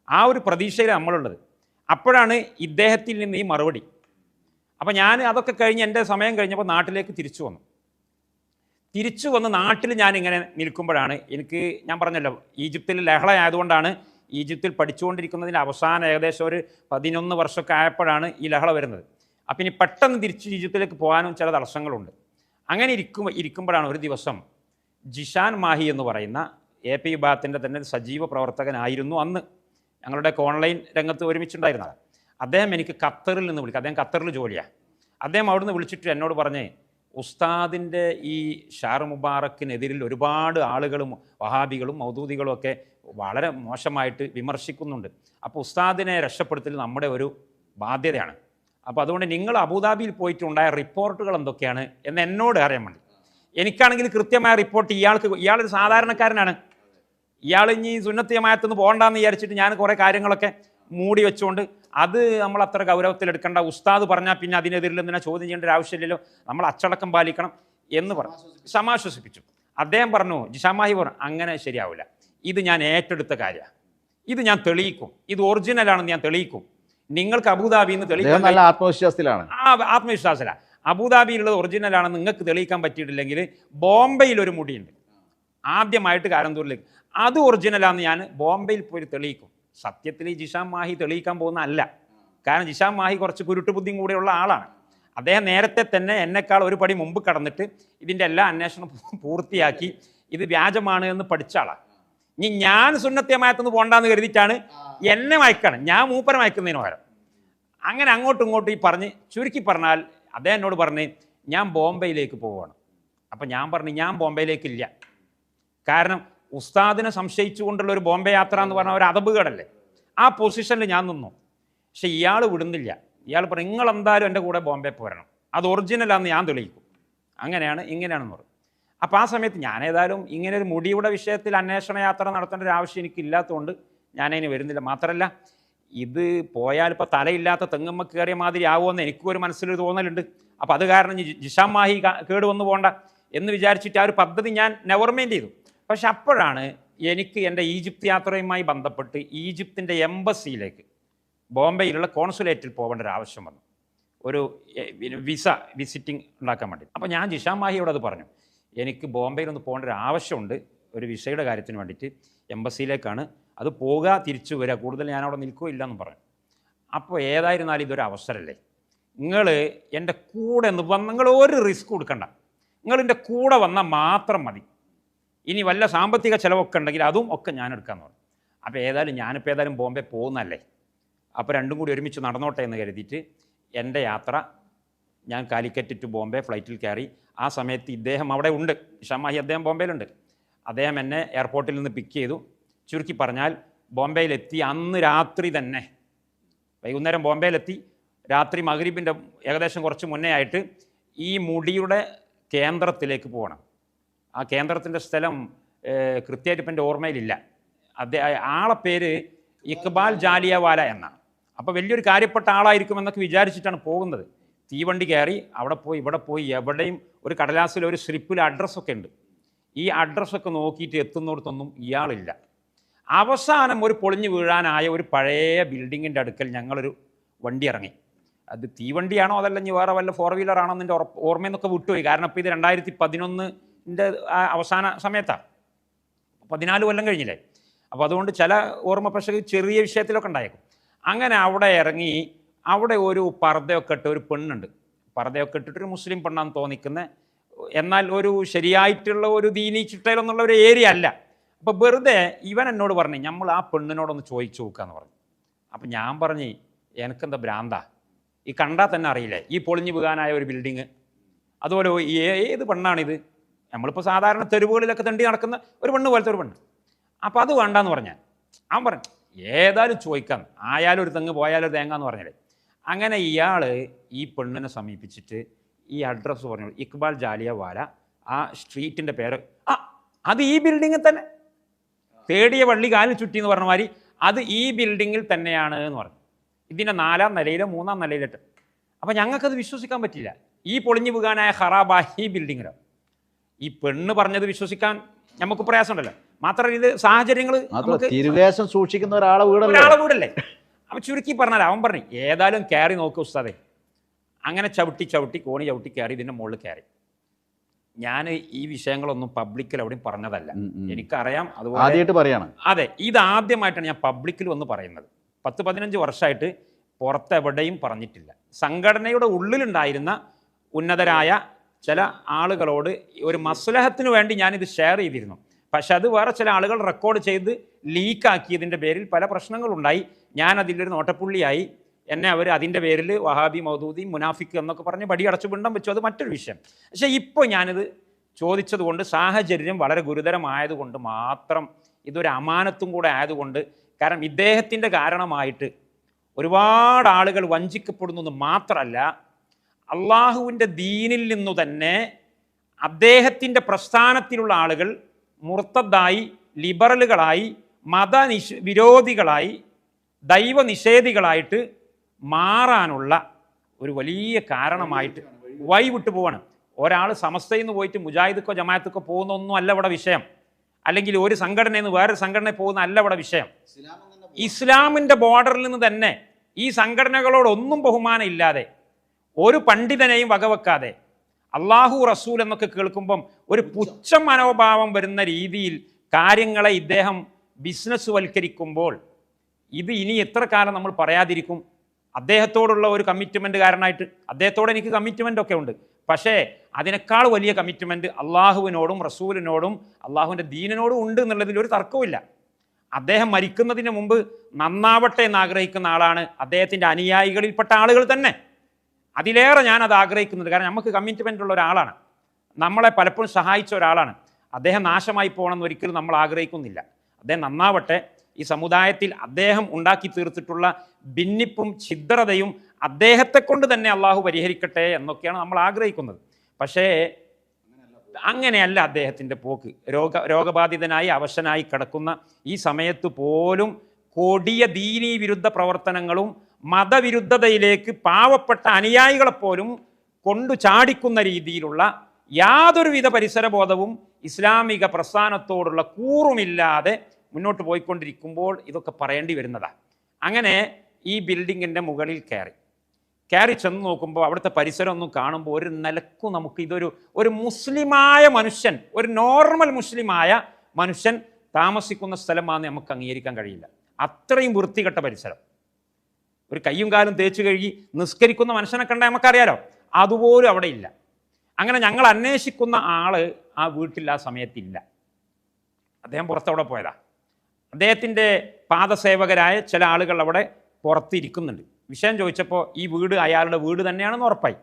ആ ഒരു പ്രതീക്ഷയിൽ നമ്മളുള്ളത്. അപ്പോഴാണ് ഇദ്ദേഹത്തിൽ നിന്ന് ഈ മറുപടി. അപ്പോൾ ഞാൻ അതൊക്കെ കഴിഞ്ഞ് എൻ്റെ സമയം കഴിഞ്ഞപ്പോൾ നാട്ടിലേക്ക് തിരിച്ചു വന്ന് നാട്ടിൽ ഞാനിങ്ങനെ നിൽക്കുമ്പോഴാണ് എനിക്ക്, ഞാൻ പറഞ്ഞല്ലോ ഈജിപ്തിൽ ലഹള ആയതുകൊണ്ടാണ് ഈജിപ്തിൽ പഠിച്ചുകൊണ്ടിരിക്കുന്നതിൻ്റെ അവസാനം ഏകദേശം ഒരു 11 വർഷമൊക്കെ ആയപ്പോഴാണ് ഈ ലഹള വരുന്നത്. അപ്പം ഇനി പെട്ടെന്ന് തിരിച്ച് ഈജിപ്തിലേക്ക് പോകാനും ചില തടസ്സങ്ങളുണ്ട്. അങ്ങനെ ഇരിക്കുമ്പോഴാണ് ഒരു ദിവസം ജിഷാൻ മാഹി എന്ന് പറയുന്ന AP വിഭാഗത്തിൻ്റെ തന്നെ സജീവ പ്രവർത്തകനായിരുന്നു അന്ന്, ഞങ്ങളുടെ ഓൺലൈൻ രംഗത്ത് ഒരുമിച്ചുണ്ടായിരുന്നത്. അദ്ദേഹം എനിക്ക് ഖത്തറിൽ നിന്ന് വിളിക്കുക. അദ്ദേഹം ഖത്തറിൽ ജോലിയാണ്. അദ്ദേഹം അവിടുന്ന് വിളിച്ചിട്ട് എന്നോട് പറഞ്ഞ്, ഉസ്താദിൻ്റെ ഈ ഷാർ മുബാറക്കിനെതിരിൽ ഒരുപാട് ആളുകളും വഹാബികളും മൗദൂദികളും ഒക്കെ വളരെ മോശമായിട്ട് വിമർശിക്കുന്നുണ്ട്. അപ്പോൾ ഉസ്താദിനെ രക്ഷപ്പെടുത്തൽ നമ്മുടെ ഒരു ബാധ്യതയാണ്. അപ്പോൾ അതുകൊണ്ട് നിങ്ങൾ അബുദാബിയിൽ പോയിട്ടുണ്ടായ റിപ്പോർട്ടുകൾ എന്തൊക്കെയാണ് എന്ന് എന്നോട് അറിയാൻ വേണ്ടി. എനിക്കാണെങ്കിൽ കൃത്യമായ റിപ്പോർട്ട്, ഇയാളൊരു സാധാരണക്കാരനാണ്, ഇയാൾ ഇനി സുന്നത്ത് ജമാഅത്തുനിന്ന് പോകണ്ടെന്ന് വിചാരിച്ചിട്ട് ഞാൻ കുറേ കാര്യങ്ങളൊക്കെ മൂടി വെച്ചുകൊണ്ട് അത് നമ്മൾ അത്ര ഗൗരവത്തിലെടുക്കേണ്ട, ഉസ്താദ് പറഞ്ഞാൽ പിന്നെ അതിനെതിരിൽ എന്തിനാ ചോദ്യം ചെയ്യേണ്ട ഒരു ആവശ്യമില്ലല്ലോ, നമ്മൾ അച്ചടക്കം പാലിക്കണം എന്ന് പറഞ്ഞു സമാശ്വസിപ്പിച്ചു. അദ്ദേഹം പറഞ്ഞു, ജിഷാമാഹി പറഞ്ഞു, അങ്ങനെ ശരിയാവില്ല, ഇത് ഞാൻ ഏറ്റെടുത്ത കാര്യമാണ്, ഇത് ഞാൻ തെളിയിക്കും, ഇത് ഒറിജിനലാണെന്ന് ഞാൻ തെളിയിക്കും. നിങ്ങൾക്ക് അബുദാബിയിൽ നിന്ന് തെളിയിക്കാൻ നല്ല ആത്മവിശ്വാസത്തിലാണ്. ആത്മവിശ്വാസത്തിലാണ്. അബുദാബിയിലുള്ളത് ഒറിജിനലാണെന്ന് നിങ്ങൾക്ക് തെളിയിക്കാൻ പറ്റിയിട്ടില്ലെങ്കിൽ ബോംബെയിൽ ഒരു മുടിയുണ്ട് ആദ്യമായിട്ട് കാരന്തൂരിലേക്ക്, അത് ഒറിജിനലാണെന്ന് ഞാൻ ബോംബെയിൽ പോയി തെളിയിക്കും. സത്യത്തിൽ ഈ ജിഷാൻ മാഹി തെളിയിക്കാൻ പോകുന്ന അല്ല. കാരണം ജിഷാൻ മാഹി കുറച്ച് കുരുട്ടുബുദ്ധിയും കൂടെയുള്ള ആളാണ്. അദ്ദേഹം നേരത്തെ തന്നെ എന്നെക്കാൾ ഒരു പടി മുമ്പ് കടന്നിട്ട് ഇതിൻ്റെ എല്ലാ അന്വേഷണം പൂർത്തിയാക്കി ഇത് വ്യാജമാണ് എന്ന് പഠിച്ച ആളാണ്. ഇനി ഞാൻ സുന്നത്ത് ജമാഅത്തുനിന്ന് പോകണ്ടെന്ന് കരുതിയിട്ടാണ് എന്നെ മയക്കണം, ഞാൻ മൂപ്പരെ മയക്കുന്നതിന് പകരം. അങ്ങനെ അങ്ങോട്ടും ഇങ്ങോട്ടും ഈ പറഞ്ഞ് ചുരുക്കി പറഞ്ഞാൽ അദ്ദേഹം എന്നോട് പറഞ്ഞ് ഞാൻ ബോംബെയിലേക്ക് പോവുകയാണ്. അപ്പം ഞാൻ പറഞ്ഞു, ഞാൻ ബോംബെയിലേക്കില്ല. കാരണം ഉസ്താദിനെ സംശയിച്ചുകൊണ്ടുള്ള ഒരു ബോംബെ യാത്ര എന്ന് പറഞ്ഞാൽ ഒരു അതബുകേടല്ലേ. ആ പൊസിഷനിൽ ഞാൻ നിന്നു. പക്ഷെ ഇയാൾ വിടുന്നില്ല. ഇയാൾ പറഞ്ഞു, നിങ്ങൾ എന്തായാലും എൻ്റെ കൂടെ ബോംബെ പോരണം, അത് ഒറിജിനലാണെന്ന് ഞാൻ തെളിയിക്കും. അങ്ങനെയാണ് ഇങ്ങനെയാണെന്ന് പറഞ്ഞു. അപ്പോൾ ആ സമയത്ത് ഞാൻ ഏതായാലും ഇങ്ങനെ ഒരു മുടിയുടെ വിഷയത്തിൽ അന്വേഷണ യാത്ര നടത്തേണ്ട ഒരു ആവശ്യം എനിക്കില്ലാത്തതുകൊണ്ട് ഞാനതിന് വരുന്നില്ല. മാത്രമല്ല ഇത് പോയാൽ ഇപ്പോൾ തലയില്ലാത്ത തെങ്ങുമ്മ കയറിയ മാതിരി ആവുമെന്ന് എനിക്കും ഒരു മനസ്സിലൊരു തോന്നലുണ്ട്. അപ്പോൾ അത് കാരണം ജിഷാൻ മാഹി കേട് വന്നു പോകണ്ട എന്ന് വിചാരിച്ചിട്ട് ആ ഒരു പദ്ധതി ഞാൻ നെവർമെൻ്റ് ചെയ്തു. പക്ഷെ അപ്പോഴാണ് എനിക്ക് എൻ്റെ ഈജിപ്ത് യാത്രയുമായി ബന്ധപ്പെട്ട് ഈജിപ്തിൻ്റെ എംബസിയിലേക്ക് ബോംബെയിലുള്ള കോൺസുലേറ്റിൽ പോകേണ്ട ഒരു ആവശ്യം വന്നു. ഒരു വിസിറ്റിംഗ് ഉണ്ടാക്കാൻ വേണ്ടി. അപ്പോൾ ഞാൻ ജിഷാൻ മാഹിയോട് അത് പറഞ്ഞു, എനിക്ക് ബോംബെയിലൊന്ന് പോകേണ്ട ഒരു ആവശ്യമുണ്ട് ഒരു വിസയുടെ കാര്യത്തിന് വേണ്ടിയിട്ട്, എംബസിയിലേക്കാണ്, അത് പോകുക തിരിച്ചു വരിക, കൂടുതൽ ഞാൻ അവിടെ നിൽക്കുകയോ ഇല്ലയെന്ന് പറഞ്ഞു. അപ്പോൾ ഏതായിരുന്നാലും ഇതൊരു അവസരമല്ലേ, നിങ്ങൾ എൻ്റെ കൂടെ നിങ്ങൾ ഒരു റിസ്ക് കൊടുക്കണ്ട, നിങ്ങൾ എൻ്റെ കൂടെ വന്നാൽ മാത്രം മതി, ഇനി വല്ല സാമ്പത്തിക ചിലവൊക്കെ ഉണ്ടെങ്കിൽ അതും ഒക്കെ ഞാൻ എടുക്കാമെന്ന് പറഞ്ഞു. അപ്പോൾ ഞാനിപ്പോൾ ഏതായാലും ബോംബെ പോകുന്നല്ലേ, അപ്പോൾ രണ്ടും കൂടി ഒരുമിച്ച് നടന്നോട്ടെ എന്ന് കരുതിയിട്ട് എൻ്റെ യാത്ര ഞാൻ കാലിക്കറ്റ് ടു ബോംബെ ഫ്ലൈറ്റിൽ കയറി. ആ സമയത്ത് ഇദ്ദേഹം അവിടെ ഉണ്ട്, ഷമാഹി അദ്ദേഹം ബോംബെയിലുണ്ട്. അദ്ദേഹം എന്നെ എയർപോർട്ടിൽ നിന്ന് പിക്ക് ചെയ്തു. ചുരുക്കി പറഞ്ഞാൽ ബോംബെയിലെത്തി അന്ന് രാത്രി തന്നെ, വൈകുന്നേരം ബോംബെയിലെത്തി, രാത്രി മഗ്രിബിൻ്റെ ഏകദേശം കുറച്ച് മുന്നേ ആയിട്ട് ഈ മുടിയുടെ കേന്ദ്രത്തിലേക്ക് പോകണം. ആ കേന്ദ്രത്തിൻ്റെ സ്ഥലം കൃത്യമായിട്ട് ഇപ്പം എൻ്റെ ഓർമ്മയിലില്ല. ആളെ പേര് ഇക്ബാൽ ജാലിയവാല എന്നാണ്. അപ്പോൾ വലിയൊരു കാര്യപ്പെട്ട ആളായിരിക്കുമെന്നൊക്കെ വിചാരിച്ചിട്ടാണ് പോകുന്നത്. തീവണ്ടി കയറി അവിടെ പോയി ഇവിടെ പോയി, എവിടെയും ഒരു കടലാസിൽ ഒരു സ്ലിപ്പിൽ അഡ്രസ്സൊക്കെ ഉണ്ട്. ഈ അഡ്രസ്സൊക്കെ നോക്കിയിട്ട് എത്തുന്നിടത്തൊന്നും ഇയാളില്ല. അവസാനം ഒരു പൊളിഞ്ഞു വീഴാനായ ഒരു പഴയ ബിൽഡിങ്ങിൻ്റെ അടുക്കൽ ഞങ്ങളൊരു വണ്ടി ഇറങ്ങി. അത് തീവണ്ടിയാണോ അതല്ല ഇനി വേറെ വല്ല 4 വീലർ ആണോ എൻ്റെ ഓർമ്മയിൽ നിന്നൊക്കെ വിട്ടുപോയി. കാരണം ഇപ്പോൾ ഇത് 2011 അവസാന സമയത്താണ്, 14 കൊല്ലം കഴിഞ്ഞില്ലേ. അപ്പോൾ അതുകൊണ്ട് ചില ഓർമ്മ പക്ഷേ ചെറിയ വിഷയത്തിലൊക്കെ ഉണ്ടായേക്കും. അങ്ങനെ അവിടെ ഇറങ്ങി, അവിടെ ഒരു പർദ്ദയൊക്കെ ഇട്ട് ഒരു പെണ്ണുണ്ട്. പർദ്ദയൊക്കെ ഇട്ടിട്ടൊരു മുസ്ലിം പെണ്ണാന്ന് തോന്നിക്കുന്ന, എന്നാൽ ഒരു ശരിയായിട്ടുള്ള ഒരു ദീനി ചിട്ടയിലൊന്നുള്ള ഒരു ഏരിയ അല്ല. അപ്പോൾ വെറുതെ ഇവൻ എന്നോട് പറഞ്ഞു, നമ്മൾ ആ പെണ്ണിനോടൊന്ന് ചോദിച്ചു നോക്കാന്ന് പറഞ്ഞു. അപ്പം ഞാൻ പറഞ്ഞു, എനിക്കെന്താ ഭ്രാന്താ, ഈ കണ്ടാൽ തന്നെ അറിയില്ലേ ഈ പൊളിഞ്ഞു വീകാനായ ഒരു ബിൽഡിങ്, അതുപോലെ ഏത് പെണ്ണാണിത്, നമ്മളിപ്പോൾ സാധാരണ തെരുവുകളിലൊക്കെ തണ്ടി നടക്കുന്ന ഒരു പെണ്ണ് പോലത്തെ ഒരു പെണ്ണ്. അപ്പോൾ അത് വേണ്ടാന്ന് പറഞ്ഞാൽ അവൻ പറഞ്ഞു, ഏതായാലും ചോദിക്കാം, ആയാലും ഒരു തെങ്ങ് പോയാലും ഒരു തേങ്ങ എന്ന് പറഞ്ഞാലേ. അങ്ങനെ ഇയാൾ ഈ പെണ്ണിനെ സമീപിച്ചിട്ട് ഈ അഡ്രസ്സ് പറഞ്ഞു, ഇക്ബാൽ ജാലിയവാല, ആ സ്ട്രീറ്റിൻ്റെ പേര്, അത് ഈ ബിൽഡിങ്ങിൽ തന്നെ, തേടിയ വള്ളി കാലിൽ ചുറ്റി എന്ന് പറഞ്ഞ മാതിരി അത് ഈ ബിൽഡിങ്ങിൽ തന്നെയാണ് എന്ന് പറഞ്ഞു. ഇതിൻ്റെ 4ാം നിലയിലോ 3ാം നിലയിലിട്ട്. അപ്പോൾ ഞങ്ങൾക്കത് വിശ്വസിക്കാൻ പറ്റില്ല. ഈ പൊളിഞ്ഞു വീകാനായ ഖറാബ ഈ ബിൽഡിങ്ങിലോ. ഈ പെണ്ണ് പറഞ്ഞത് വിശ്വസിക്കാൻ നമുക്ക് പ്രയാസമുണ്ടല്ലോ. മാത്രമല്ല ഇത് സാഹചര്യങ്ങൾ തിരുവേഷം സൂക്ഷിക്കുന്ന ഒരാളെ വീടല്ലേ. അപ്പം ചുരുക്കി പറഞ്ഞാൽ അവൻ പറഞ്ഞു, ഏതായാലും കയറി നോക്കുക ഉസ്താദേ. അങ്ങനെ ചവിട്ടി കോണി ചവിട്ടി കയറി ഇതിൻ്റെ മുകളിൽ കയറി. ഞാൻ ഈ വിഷയങ്ങളൊന്നും പബ്ലിക്കിൽ എവിടെയും പറഞ്ഞതല്ല, എനിക്കറിയാം. അതുപോലെ ആദ്യമായിട്ട് പറയാണ്. അതെ, ഇത് ആദ്യമായിട്ടാണ് ഞാൻ പബ്ലിക്കിൽ വന്ന് പറയുന്നത്. 10-15 വർഷമായിട്ട് പുറത്തെവിടെയും പറഞ്ഞിട്ടില്ല. സംഘടനയുടെ ഉള്ളിലുണ്ടായിരുന്ന ഉന്നതരായ ചില ആളുകളോട് ഒരു മസ്ലഹത്തിന് വേണ്ടി ഞാനിത് ഷെയർ ചെയ്തിരുന്നു. പക്ഷെ അത് വേറെ ചില ആളുകൾ റെക്കോർഡ് ചെയ്ത് ലീക്കാക്കിയതിൻ്റെ പേരിൽ പല പ്രശ്നങ്ങളുണ്ടായി. ഞാൻ അതിലൊരു നോട്ടപ്പുള്ളിയായി. എന്നെ അവർ അതിൻ്റെ പേരിൽ വഹാബി, മൗദൂദി, മുനാഫിക്ക് എന്നൊക്കെ പറഞ്ഞ് ബടി അടച്ചു പിണ്ടം വെച്ചു. അത് മറ്റൊരു വിഷയം. പക്ഷേ ഇപ്പോൾ ഞാനിത് ചോദിച്ചതുകൊണ്ട്, സാഹചര്യം വളരെ ഗുരുതരമായതുകൊണ്ട് മാത്രം, ഇതൊരു അമാനത്തും കൂടെ ആയതുകൊണ്ട്, കാരണം ഇദ്ദേഹത്തിൻ്റെ കാരണമായിട്ട് ഒരുപാട് ആളുകൾ വഞ്ചിക്കപ്പെടുന്നു മാത്രമല്ല, അള്ളാഹുവിൻ്റെ ദീനിൽ നിന്നു തന്നെ അദ്ദേഹത്തിൻ്റെ പ്രസ്ഥാനത്തിലുള്ള ആളുകൾ മുർത്തദ്ദായി, ലിബറലുകളായി, വിരോധികളായി, ദൈവനിഷേധികളായിട്ട് മാറാനുള്ള ഒരു വലിയ കാരണമായിട്ട് വഴിവിട്ടു പോവാണ്. ഒരാൾ സമസ്തയിൽ നിന്ന് പോയിട്ട് മുജാഹിദുക്കോ ജമാഅത്തുക്കോ പോകുന്നൊന്നും അല്ല ഇവിടെ വിഷയം. അല്ലെങ്കിൽ ഒരു സംഘടനയിൽ നിന്ന് വേറൊരു സംഘടനയിൽ പോകുന്ന അല്ല ഇവിടെ വിഷയം. ഇസ്ലാമിൻ്റെ ബോർഡറിൽ നിന്ന് തന്നെ ഈ സംഘടനകളോടൊന്നും ബഹുമാനം ഇല്ലാതെ, ഒരു പണ്ഡിതനെയും വകവെക്കാതെ, അള്ളാഹു റസൂൽ എന്നൊക്കെ കേൾക്കുമ്പം ഒരു പുച്ഛ മനോഭാവം വരുന്ന രീതിയിൽ കാര്യങ്ങളെ ഇദ്ദേഹം ബിസിനസ് വൽക്കരിക്കുമ്പോൾ ഇത് ഇനി എത്ര കാലം നമ്മൾ പറയാതിരിക്കും? അദ്ദേഹത്തോടുള്ള ഒരു കമ്മിറ്റ്മെൻറ്റ് കാരണമായിട്ട്, അദ്ദേഹത്തോട് എനിക്ക് കമ്മിറ്റ്മെൻ്റ് ഒക്കെ ഉണ്ട്, പക്ഷേ അതിനേക്കാൾ വലിയ കമ്മിറ്റ്മെൻറ്റ് അള്ളാഹുവിനോടും റസൂലിനോടും അള്ളാഹുവിൻ്റെ ദീനിനോടും ഉണ്ട് എന്നുള്ളതിൽ ഒരു തർക്കവുമില്ല. അദ്ദേഹം മരിക്കുന്നതിന് മുമ്പ് നന്നാവട്ടെ എന്ന് ആഗ്രഹിക്കുന്ന ആളാണ്. അദ്ദേഹത്തിൻ്റെ അനുയായികളിൽപ്പെട്ട ആളുകൾ തന്നെ. അതിലേറെ ഞാനത് ആഗ്രഹിക്കുന്നുണ്ട്. കാരണം നമുക്ക് കമ്മിറ്റ്മെൻ്റ് ഉള്ള ഒരാളാണ്, നമ്മളെ പലപ്പോഴും സഹായിച്ച ഒരാളാണ്. അദ്ദേഹം നാശമായി പോകണമെന്ന് ഒരിക്കലും നമ്മൾ ആഗ്രഹിക്കുന്നില്ല. അദ്ദേഹം നന്നാവട്ടെ. ഈ സമുദായത്തിൽ അദ്ദേഹം ഉണ്ടാക്കി തീർത്തിട്ടുള്ള ഭിന്നിപ്പും ഛിദ്രതയും അദ്ദേഹത്തെ കൊണ്ട് തന്നെ അള്ളാഹു പരിഹരിക്കട്ടെ എന്നൊക്കെയാണ് നമ്മൾ ആഗ്രഹിക്കുന്നത്. പക്ഷേ അങ്ങനെയല്ല അദ്ദേഹത്തിൻ്റെ പോക്ക്. രോഗബാധിതനായി അവശനായി കിടക്കുന്ന ഈ സമയത്ത് പോലും കൊടിയ ദീനീ വിരുദ്ധ പ്രവർത്തനങ്ങളും മതവിരുദ്ധതയിലേക്ക് പാവപ്പെട്ട അനുയായികളെപ്പോലും കൊണ്ടു ചാടിക്കുന്ന രീതിയിലുള്ള യാതൊരുവിധ പരിസരബോധവും ഇസ്ലാമിക പ്രസ്ഥാനത്തോടുള്ള കൂറുമില്ലാതെ മുന്നോട്ട് പോയിക്കൊണ്ടിരിക്കുമ്പോൾ ഇതൊക്കെ പറയേണ്ടി വരുന്നതാണ്. അങ്ങനെ ഈ ബിൽഡിങ്ങിൻ്റെ മുകളിൽ കയറി. കയറി ചെന്ന് നോക്കുമ്പോൾ അവിടുത്തെ പരിസരം ഒന്നും കാണുമ്പോൾ ഒരു നിലക്കും നമുക്ക് ഒരു മുസ്ലിമായ മനുഷ്യൻ, ഒരു നോർമൽ മുസ്ലിമായ മനുഷ്യൻ താമസിക്കുന്ന സ്ഥലമാണെന്ന് നമുക്ക് അംഗീകരിക്കാൻ കഴിയില്ല. അത്രയും വൃത്തികെട്ട പരിസരം. ഒരു കയ്യും കാലും തേച്ച് കഴുകി നിസ്കരിക്കുന്ന മനുഷ്യനെ കണ്ടാൽ നമുക്കറിയാലോ, അതുപോലും അവിടെ ഇല്ല. അങ്ങനെ ഞങ്ങൾ അന്വേഷിക്കുന്ന ആള് ആ വീട്ടിൽ ആ സമയത്തില്ല. അദ്ദേഹം പുറത്തവിടെ പോയതാ. അദ്ദേഹത്തിൻ്റെ പാദസേവകരായ ചില ആളുകൾ അവിടെ പുറത്തിരിക്കുന്നുണ്ട്. വിഷയം ചോദിച്ചപ്പോൾ ഈ വീട് അയാളുടെ വീട് തന്നെയാണെന്ന് ഉറപ്പായി.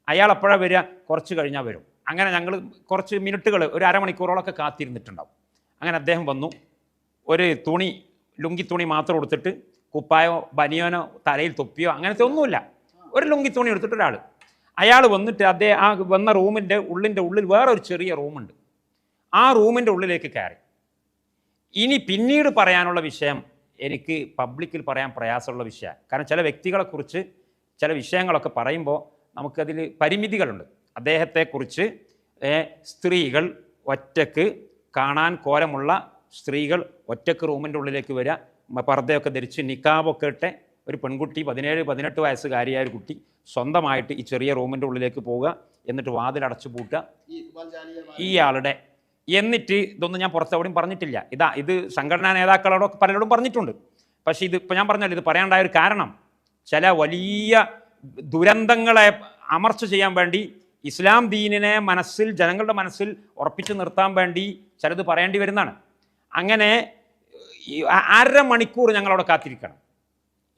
അയാൾ എപ്പോഴാണ് വരിക? കുറച്ച് കഴിഞ്ഞാൽ വരും. അങ്ങനെ ഞങ്ങൾ കുറച്ച് മിനിറ്റുകൾ, ഒരു അരമണിക്കൂറോളൊക്കെ കാത്തിരുന്നിട്ടുണ്ടാവും. അങ്ങനെ അദ്ദേഹം വന്നു. ഒരു ലുങ്കി തുണി മാത്രം എടുത്തിട്ട്, കുപ്പായോ ബനിയോനോ തലയിൽ തൊപ്പിയോ അങ്ങനത്തെ ഒന്നുമില്ല, ഒരു ലുങ്കി തുണി എടുത്തിട്ട് ഒരാൾ. അയാൾ വന്നിട്ട് ആ വന്ന റൂമിൻ്റെ ഉള്ളിൽ വേറെ ഒരു ചെറിയ റൂമുണ്ട്. ആ റൂമിൻ്റെ ഉള്ളിലേക്ക് കയറി. ഇനി പിന്നീട് പറയാനുള്ള വിഷയം എനിക്ക് പബ്ലിക്കിൽ പറയാൻ പ്രയാസമുള്ള വിഷയമാണ്. കാരണം ചില വ്യക്തികളെക്കുറിച്ച് ചില വിഷയങ്ങളൊക്കെ പറയുമ്പോൾ നമുക്കതിൽ പരിമിതികളുണ്ട്. അദ്ദേഹത്തെക്കുറിച്ച് സ്ത്രീകൾ ഒറ്റക്ക്, കാണാൻ കോലമുള്ള സ്ത്രീകൾ ഒറ്റക്ക് റൂമിൻ്റെ ഉള്ളിലേക്ക് വരിക, പർദ്ദയൊക്കെ ധരിച്ച് നിക്കാബൊക്കെ ഇട്ട് ഒരു പെൺകുട്ടി, 17-18 വയസ്സുകാരിയായ ഒരു കുട്ടി സ്വന്തമായിട്ട് ഈ ചെറിയ റൂമിൻ്റെ ഉള്ളിലേക്ക് പോവുക, എന്നിട്ട് വാതിലടച്ചു പൂട്ടുക ഇയാളുടെ. എന്നിട്ട് ഇതൊന്നും ഞാൻ പുറത്തെവിടെയും പറഞ്ഞിട്ടില്ല. ഇത് സംഘടനാ നേതാക്കളോടൊക്കെ പലരോടും പറഞ്ഞിട്ടുണ്ട്. പക്ഷേ ഇപ്പോൾ ഞാൻ പറഞ്ഞല്ലോ, ഇത് പറയാണ്ടായ ഒരു കാരണം ചില വലിയ ദുരന്തങ്ങളെ അമർച്ച ചെയ്യാൻ വേണ്ടി, ഇസ്ലാം ദീനിനെ ജനങ്ങളുടെ മനസ്സിൽ ഉറപ്പിച്ചു നിർത്താൻ വേണ്ടി ചിലത് പറയേണ്ടി വരുന്നതാണ്. അങ്ങനെ 1/2 മണിക്കൂർ ഞങ്ങളവിടെ കാത്തിരിക്കണം.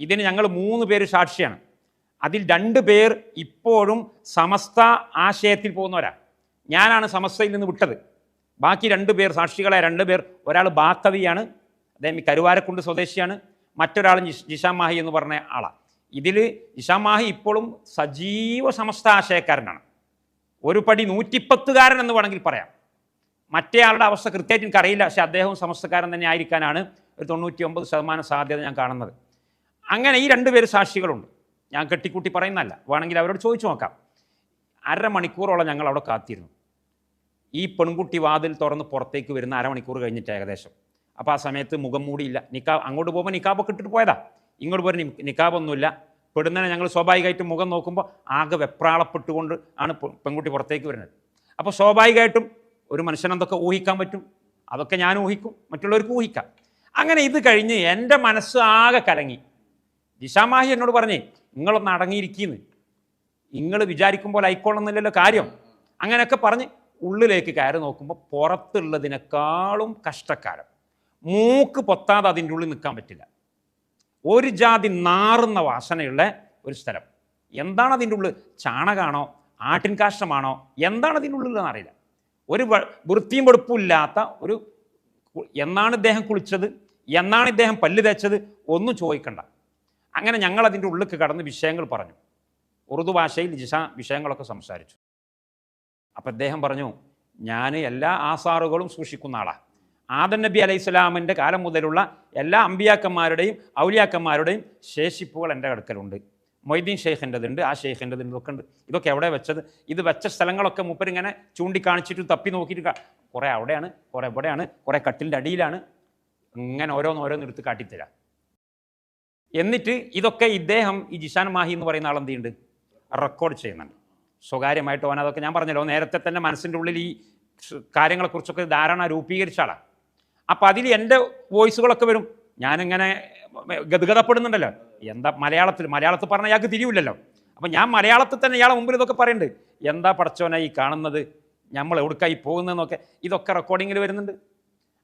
ഇതിന് ഞങ്ങൾ 3 പേര് സാക്ഷിയാണ്. അതിൽ 2 പേർ ഇപ്പോഴും സമസ്ത ആശയത്തിൽ പോകുന്നവരാണ്. ഞാനാണ് സമസ്തയിൽ നിന്ന് വിട്ടത്. ബാക്കി 2 പേർ സാക്ഷികളായ 2 പേർ, ഒരാൾ ബാത്തവിയാണ്, അദ്ദേഹം കരുവാരക്കുണ്ട് സ്വദേശിയാണ്, മറ്റൊരാൾ ജിഷാൻ മാഹി എന്ന് പറഞ്ഞ ആളാണ്. ഇതിൽ ജിഷാൻ മാഹി ഇപ്പോഴും സജീവ സമസ്ത ആശയക്കാരനാണ്. ഒരു പടി 110കാരൻ എന്ന് വേണമെങ്കിൽ പറയാം. മറ്റേ ആളുടെ അവസ്ഥ കൃത്യമായിട്ട് എനിക്കറിയില്ല, പക്ഷേ അദ്ദേഹവും സമസ്തക്കാരൻ തന്നെ ആയിരിക്കാനാണ് ഒരു 99% സാധ്യത ഞാൻ കാണുന്നത്. അങ്ങനെ ഈ 2 പേര് സാക്ഷികളുണ്ട്. ഞാൻ കെട്ടിക്കൂട്ടി പറയുന്നതല്ല, വേണമെങ്കിൽ അവരോട് ചോദിച്ചു നോക്കാം. 1/2 മണിക്കൂറോളം ഞങ്ങൾ അവിടെ കാത്തിരുന്നു. ഈ പെൺകുട്ടി വാതിൽ തുറന്ന് പുറത്തേക്ക് വരുന്ന 1/2 മണിക്കൂർ കഴിഞ്ഞിട്ട് ഏകദേശം. അപ്പോൾ ആ സമയത്ത് മുഖം മൂടിയില്ല. അങ്ങോട്ട് പോകുമ്പോൾ നിക്കാബൊക്കെ ഇട്ടിട്ട് പോയതാ, ഇങ്ങോട്ട് പോയി നിക്കാബൊന്നുമില്ല. പെടുന്നതിനെ ഞങ്ങൾ സ്വാഭാവികമായിട്ടും മുഖം നോക്കുമ്പോൾ ആകെ വെപ്രാളപ്പെട്ടുകൊണ്ട് ആണ് പെൺകുട്ടി പുറത്തേക്ക് വരുന്നത്. അപ്പോൾ സ്വാഭാവികമായിട്ടും ഒരു മനുഷ്യനെന്തൊക്കെ ഊഹിക്കാൻ പറ്റും, അതൊക്കെ ഞാൻ ഊഹിക്കും, മറ്റുള്ളവർക്ക് ഊഹിക്കാം. അങ്ങനെ ഇത് കഴിഞ്ഞ് എൻ്റെ മനസ്സ് ആകെ കലങ്ങി. ജിഷാൻ മാഹി എന്നോട് പറഞ്ഞേ, നിങ്ങളൊന്ന് അടങ്ങിയിരിക്കുന്നു, നിങ്ങൾ വിചാരിക്കുമ്പോൾ ആയിക്കോളുന്നില്ലല്ലോ കാര്യം. അങ്ങനെയൊക്കെ പറഞ്ഞ് ഉള്ളിലേക്ക് കയറി നോക്കുമ്പോൾ പുറത്തുള്ളതിനേക്കാളും കഷ്ടക്കാലം. മൂക്ക് പൊത്താതെ അതിൻ്റെ ഉള്ളിൽ നിൽക്കാൻ പറ്റില്ല. ഒരു ജാതി നാറുന്ന വാസനയുള്ള ഒരു സ്ഥലം. എന്താണ് അതിൻ്റെ ഉള്ളിൽ? ചാണകമാണോ ആട്ടിൻ കാഷ്ടമാണോ എന്താണ് അതിൻ്റെ ഉള്ളിലെന്ന് അറിയില്ല. ഒരു വൃത്തിയും വെടുപ്പില്ലാത്ത ഒരു. എന്നാണ് ഇദ്ദേഹം കുളിച്ചത്, എന്നാണ് ഇദ്ദേഹം പല്ല് തേച്ചത്, ഒന്നും ചോദിക്കണ്ട. അങ്ങനെ ഞങ്ങൾ അതിൻ്റെ ഉള്ളിലേക്ക് കടന്ന് വിഷയങ്ങൾ പറഞ്ഞു. ഉറുദു ഭാഷയിൽ വിഷയങ്ങളൊക്കെ സംസാരിച്ചു. അപ്പം അദ്ദേഹം പറഞ്ഞു, ഞാൻ എല്ലാ ആസാറുകളും സൂക്ഷിക്കുന്ന ആളാണ്. ആദം നബി അലൈഹിസ്സലാമിൻ്റെ കാലം മുതലുള്ള എല്ലാ അമ്പിയാക്കന്മാരുടെയും ഔലിയാക്കന്മാരുടെയും ശേഷിപ്പുകൾ എൻ്റെ അടുക്കലുണ്ട്. മൊയ്തീൻ ഷെയ്ഖിൻ്റെതുണ്ട്, ആ ഷെയ്ഖിൻ്റെതുണ്ട്, ഇതൊക്കെ ഉണ്ട്. ഇതൊക്കെ എവിടെ വെച്ചത്? ഇത് വെച്ച സ്ഥലങ്ങളൊക്കെ മൂപ്പരിങ്ങനെ ചൂണ്ടിക്കാണിച്ചിട്ട് തപ്പി നോക്കിയിട്ട് കുറേ അവിടെയാണ്, കുറേ എവിടെയാണ്, കുറേ കട്ടിലിൻ്റെ അടിയിലാണ്, ഇങ്ങനെ ഓരോന്നോരോന്നെടുത്ത് കാട്ടിത്തരാം. എന്നിട്ട് ഇതൊക്കെ ഇദ്ദേഹം, ഈ ജിഷാൻ മാഹി എന്ന് പറയുന്ന ആളെന്ത് ചെയ്യുന്നുണ്ട്? റെക്കോർഡ് ചെയ്യുന്നുണ്ട് സ്വകാര്യമായിട്ട്. ഓൻ അതൊക്കെ ഞാൻ പറഞ്ഞല്ലോ, നേരത്തെ തന്നെ മനസ്സിൻ്റെ ഉള്ളിൽ ഈ കാര്യങ്ങളെക്കുറിച്ചൊക്കെ ധാരണ രൂപീകരിച്ച ആളാണ്. അപ്പം അതിൽ എൻ്റെ വോയിസുകളൊക്കെ വരും. ഞാനിങ്ങനെ ഗദ്ഗതപ്പെടുന്നുണ്ടല്ലോ. എന്താ മലയാളത്തിൽ പറഞ്ഞാൽ ഇയാൾക്ക് തിരിയില്ലല്ലോ. അപ്പം ഞാൻ മലയാളത്തിൽ തന്നെ ഇയാളെ മുമ്പിൽ ഇതൊക്കെ പറയുന്നുണ്ട്. എന്താ പടച്ചോനെ ഈ കാണുന്നത്, നമ്മൾ എവിടേക്കായി പോകുന്നതെന്നൊക്കെ ഇതൊക്കെ റെക്കോർഡിങ്ങിൽ വരുന്നുണ്ട്.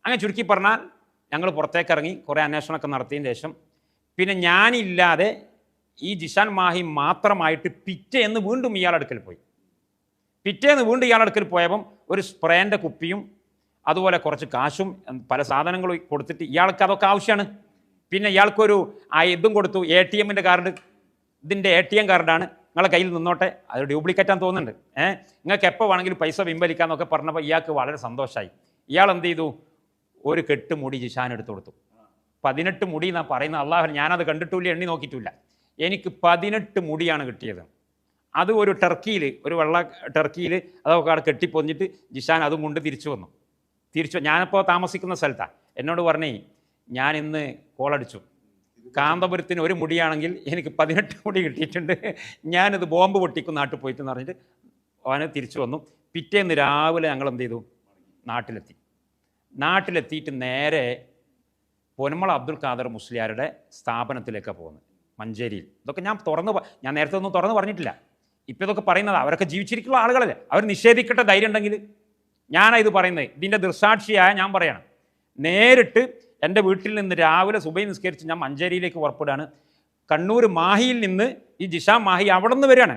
അങ്ങനെ ചുരുക്കി പറഞ്ഞാൽ ഞങ്ങൾ പുറത്തേക്ക് ഇറങ്ങി കുറേ അന്വേഷണമൊക്കെ നടത്തിയതിന് ശേഷം പിന്നെ ഞാനില്ലാതെ ഈ ജിഷാൻ മാഹി മാത്രമായിട്ട് പിറ്റേന്ന് വീണ്ടും ഇയാളടുക്കൽ പോയി. പിറ്റേന്ന് വീണ്ടും ഇയാളടുക്കൽ പോയപ്പം ഒരു സ്പ്രേൻ്റെ കുപ്പിയും അതുപോലെ കുറച്ച് കാശും പല സാധനങ്ങളും കൊടുത്തിട്ട്, ഇയാൾക്ക് അതൊക്കെ ആവശ്യമാണ്. പിന്നെ ഇയാൾക്കൊരു ഇതും കൊടുത്തു, ATM കാർഡ്. ഇതിൻ്റെ ATM കാർഡാണ്, നിങ്ങളെ കയ്യിൽ നിന്നോട്ടെ, അത് ഡ്യൂപ്ലിക്കേറ്റാന്ന് തോന്നുന്നുണ്ട്, നിങ്ങൾക്ക് എപ്പോൾ വേണമെങ്കിലും പൈസ പിൻവലിക്കാമെന്നൊക്കെ പറഞ്ഞപ്പോൾ ഇയാൾക്ക് വളരെ സന്തോഷമായി. ഇയാൾ എന്ത് ചെയ്തു? ഒരു കെട്ട് മുടി ജിഷാൻ എടുത്തു കൊടുത്തു. 18 മുടി എന്നാണ് പറയുന്നത്. അള്ളാഹു, ഞാനത് കണ്ടിട്ടില്ല, എണ്ണി നോക്കിയിട്ടില്ല. എനിക്ക് 18 മുടിയാണ് കിട്ടിയത്. അത് ഒരു ടർക്കിയിൽ, ഒരു വെള്ള ടർക്കിയിൽ അതൊക്കെ അവിടെ കെട്ടിപ്പൊന്നിട്ട് ജിഷാൻ അതും കൊണ്ട് തിരിച്ചു വന്നു. ഞാനിപ്പോൾ താമസിക്കുന്ന സ്ഥലത്താണ്. എന്നോട് പറഞ്ഞേ, ഞാൻ ഇന്ന് കോളടിച്ചു, കാന്തപുരത്തിന് ഒരു മുടിയാണെങ്കിൽ എനിക്ക് 18 മുടി കിട്ടിയിട്ടുണ്ട്, ഞാനിത് ബോംബ് പൊട്ടിക്കും നാട്ടിൽ പോയിട്ട് എന്ന് പറഞ്ഞിട്ട് അവന് തിരിച്ചു വന്നു. പിറ്റേന്ന് രാവിലെ ഞങ്ങൾ എന്ത് ചെയ്തു, നാട്ടിലെത്തിയിട്ട് നേരെ പൊന്മള അബ്ദുൽ ഖാദർ മുസ്ലിയാരുടെ സ്ഥാപനത്തിലേക്കാണ് പോകുന്നത്, മഞ്ചേരിയിൽ. ഇതൊക്കെ ഞാൻ നേരത്തെ ഒന്നും തുറന്ന് പറഞ്ഞിട്ടില്ല. ഇപ്പം ഇതൊക്കെ പറയുന്നത് അവരൊക്കെ ജീവിച്ചിരിക്കുന്ന ആളുകളല്ലേ, അവർ നിഷേധിക്കട്ടെ ധൈര്യം ഉണ്ടെങ്കിൽ. ഞാനിത് പറയുന്നത് ഇതിൻ്റെ ദൃസാക്ഷിയായ ഞാൻ പറയണം. നേരിട്ട് എൻ്റെ വീട്ടിൽ നിന്ന് രാവിലെ സുബൈ നിസ്കരിച്ച് ഞാൻ മഞ്ചേരിയിലേക്ക് പുറപ്പെടുകയാണ്. കണ്ണൂർ മാഹിയിൽ നിന്ന് ഈ ജിഷാം മാഹി അവിടെ നിന്ന് വരികയാണ്.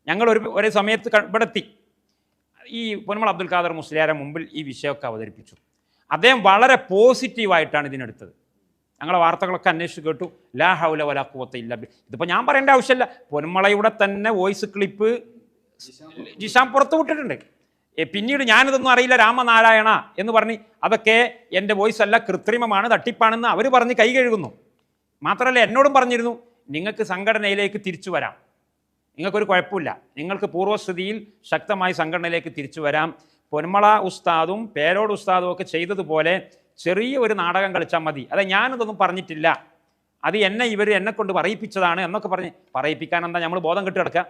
ഞങ്ങൾ ഒരേ സമയത്ത് ഇവിടെ എത്തി. ഈ പൊന്മള അബ്ദുൽ ഖാദർ മുസ്ലിയാരെ മുമ്പിൽ ഈ വിഷയമൊക്കെ അവതരിപ്പിച്ചു. അദ്ദേഹം വളരെ പോസിറ്റീവായിട്ടാണ് ഇതിനെടുത്തത്. ഞങ്ങളെ വാർത്തകളൊക്കെ അന്വേഷിച്ച് കേട്ടു. ലാ ഹൗല വലാ ഖുവത ഇല്ലാ ബില്ലാഹ്. ഇതിപ്പോൾ ഞാൻ പറയേണ്ട ആവശ്യമില്ല, പൊന്മളയുടെ തന്നെ വോയിസ് ക്ലിപ്പ് ജിഷാം പുറത്തു വിട്ടിട്ടുണ്ട്. പിന്നീട് ഞാനിതൊന്നും അറിയില്ല രാമനാരായണ എന്ന് പറഞ്ഞ് അതൊക്കെ എൻ്റെ വോയിസ് അല്ല, കൃത്രിമമാണ്, തട്ടിപ്പാണെന്ന് അവർ പറഞ്ഞ് കൈ കഴുകുന്നു. മാത്രമല്ല എന്നോടും പറഞ്ഞിരുന്നു, നിങ്ങൾക്ക് സംഘടനയിലേക്ക് തിരിച്ചു വരാം, നിങ്ങൾക്കൊരു കുഴപ്പമില്ല, നിങ്ങൾക്ക് പൂർവ്വസ്ഥിതിയിൽ ശക്തമായി സംഘടനയിലേക്ക് തിരിച്ചു വരാം. പൊന്മള ഉസ്താദും പേരോട് ഉസ്താദും ഒക്കെ ചെയ്തതുപോലെ ചെറിയ ഒരു നാടകം കളിച്ചാൽ മതി, അതെ ഞാനിതൊന്നും പറഞ്ഞിട്ടില്ല, അത് എന്നെ കൊണ്ട് പറയിപ്പിച്ചതാണ് എന്നൊക്കെ പറഞ്ഞ് പറയിപ്പിക്കാൻ എന്താ നമ്മൾ ബോധം കെട്ടി കിടക്കുക.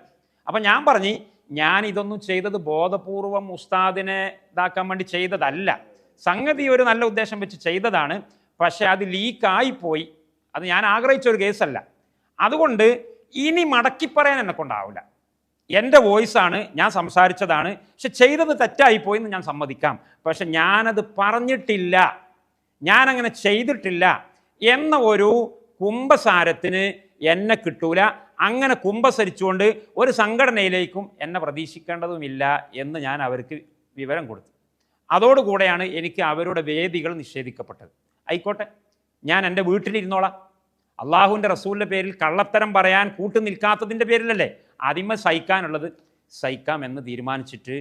അപ്പം ഞാൻ പറഞ്ഞ് ഞാൻ ഇതൊന്നും ചെയ്തത് ബോധപൂർവം ഉസ്താദിനെ ഇതാക്കാൻ വേണ്ടി ചെയ്തതല്ല, സംഗതി ഒരു നല്ല ഉദ്ദേശം വെച്ച് ചെയ്തതാണ്, പക്ഷെ അത് ലീക്കായിപ്പോയി, അത് ഞാൻ ആഗ്രഹിച്ച ഒരു കേസല്ല, അതുകൊണ്ട് ഇനി മടക്കി പറയാൻ എന്നെ കൊണ്ടാവില്ല, എൻ്റെ വോയിസാണ്, ഞാൻ സംസാരിച്ചതാണ്, പക്ഷെ ചെയ്തത് തെറ്റായിപ്പോയി എന്ന് ഞാൻ സമ്മതിക്കാം, പക്ഷെ ഞാനത് പറഞ്ഞിട്ടില്ല, ഞാനങ്ങനെ ചെയ്തിട്ടില്ല എന്ന ഒരു കുമ്പസാരത്തിന് എന്നെ കിട്ടൂല. അങ്ങനെ കുമ്പസരിച്ചുകൊണ്ട് ഒരു സംഘടനയിലേക്കും എന്നെ പ്രതീക്ഷിക്കേണ്ടതുമില്ല എന്ന് ഞാൻ അവർക്ക് വിവരം കൊടുത്തു. അതോടുകൂടെയാണ് എനിക്ക് അവരുടെ വേദികൾ നിഷേധിക്കപ്പെട്ടത്. ആയിക്കോട്ടെ, ഞാൻ എൻ്റെ വീട്ടിലിരുന്നോളാം, അള്ളാഹുവിൻ്റെ റസൂലിൻ്റെ പേരിൽ കള്ളത്തരം പറയാൻ കൂട്ടു നിൽക്കാത്തതിൻ്റെ പേരിലല്ലേ, ആദ്യമേ സഹിക്കാനുള്ളത് സഹിക്കാം എന്ന് തീരുമാനിച്ചിട്ട്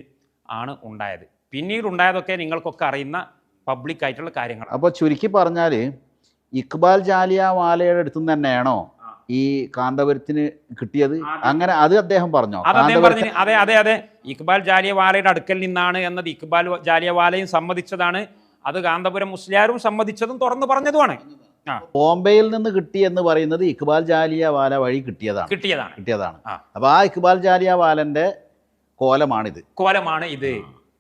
ആണ് ഉണ്ടായത്. പിന്നീട് ഉണ്ടായതൊക്കെ നിങ്ങൾക്കൊക്കെ അറിയുന്ന പബ്ലിക്കായിട്ടുള്ള കാര്യങ്ങൾ. അപ്പോൾ ചുരുക്കി പറഞ്ഞാൽ ഇക്ബാൽ ജാലിയ വാലയുടെ അടുത്ത് നിന്ന് തന്നെയാണോ ഈ കാന്തപുരത്തിന് കിട്ടിയത്? അങ്ങനെ അത് അദ്ദേഹം പറഞ്ഞോ? അതെ അതെ അതെ, ഇക്ബാൽ ജാലിയവാലയുടെ അടുക്കൽ നിന്നാണ് എന്നത് ഇക്ബാൽ ജാലിയവാലയും സമ്മതിച്ചതാണ്, അത് കാന്തപുരം മുസ്ലിയാരും സമ്മതിച്ചതും തുറന്നു പറഞ്ഞതുമാണ്. ബോംബെയിൽ നിന്ന് കിട്ടി എന്ന് പറയുന്നത് ഇക്ബാൽ ജാലിയവാല വഴി കിട്ടിയതാണ്. അപ്പൊ ആ ഇക്ബാൽ ജാലിയവാലന്റെ കോലമാണ് ഇത്.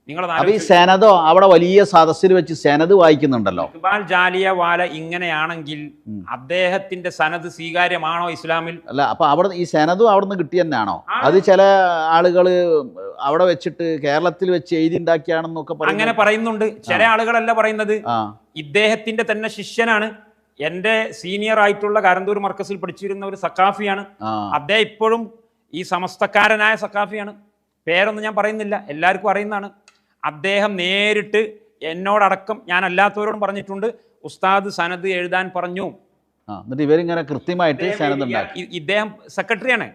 അപ്പൊ ഈ സെനദോ അവിടെ വലിയ സദസ്സിൽ വെച്ച് സെനദ് വായിക്കുന്നുണ്ടല്ലോ. ഇക്ബാൽ ജാലിയവാല ഇങ്ങനെയാണെങ്കിൽ അദ്ദേഹത്തിന്റെ സനദ് സ്വീകാര്യമാണോ ഇസ്ലാമിൽ? അല്ല, അപ്പൊ അവിടെ ഈ സെനദും അവിടെ നിന്ന് കിട്ടി തന്നെയാണോ? അത് ചില ആളുകള് അവിടെ വെച്ചിട്ട് കേരളത്തിൽ വെച്ച് എഴുതിണ്ടാക്കിയാണെന്നൊക്കെ അങ്ങനെ പറയുന്നുണ്ട്. ചില ആളുകളല്ല പറയുന്നത്, ഇദ്ദേഹത്തിന്റെ തന്നെ ശിഷ്യനാണ്, എൻ്റെ സീനിയർ ആയിട്ടുള്ള കാരന്തൂർ മർക്കസിൽ പഠിച്ചിരുന്ന ഒരു സക്കാഫിയാണ് അദ്ദേഹം, ഇപ്പോഴും ഈ സമസ്തക്കാരനായ സക്കാഫിയാണ്. പേരൊന്നും ഞാൻ പറയുന്നില്ല, എല്ലാവർക്കും അറിയുന്നതാണ്. അദ്ദേഹം നേരിട്ട് എന്നോടടക്കം ഞാൻ അല്ലാത്തവരോടും പറഞ്ഞിട്ടുണ്ട്, ഉസ്താദ് സനദ് എഴുതാൻ പറഞ്ഞു. എന്നിട്ട് ഇവരിങ്ങനെ കൃത്യമായിട്ട് സനദ് ഉണ്ടാക്കി. ഇദ്ദേഹം സെക്രട്ടറിയാണ്,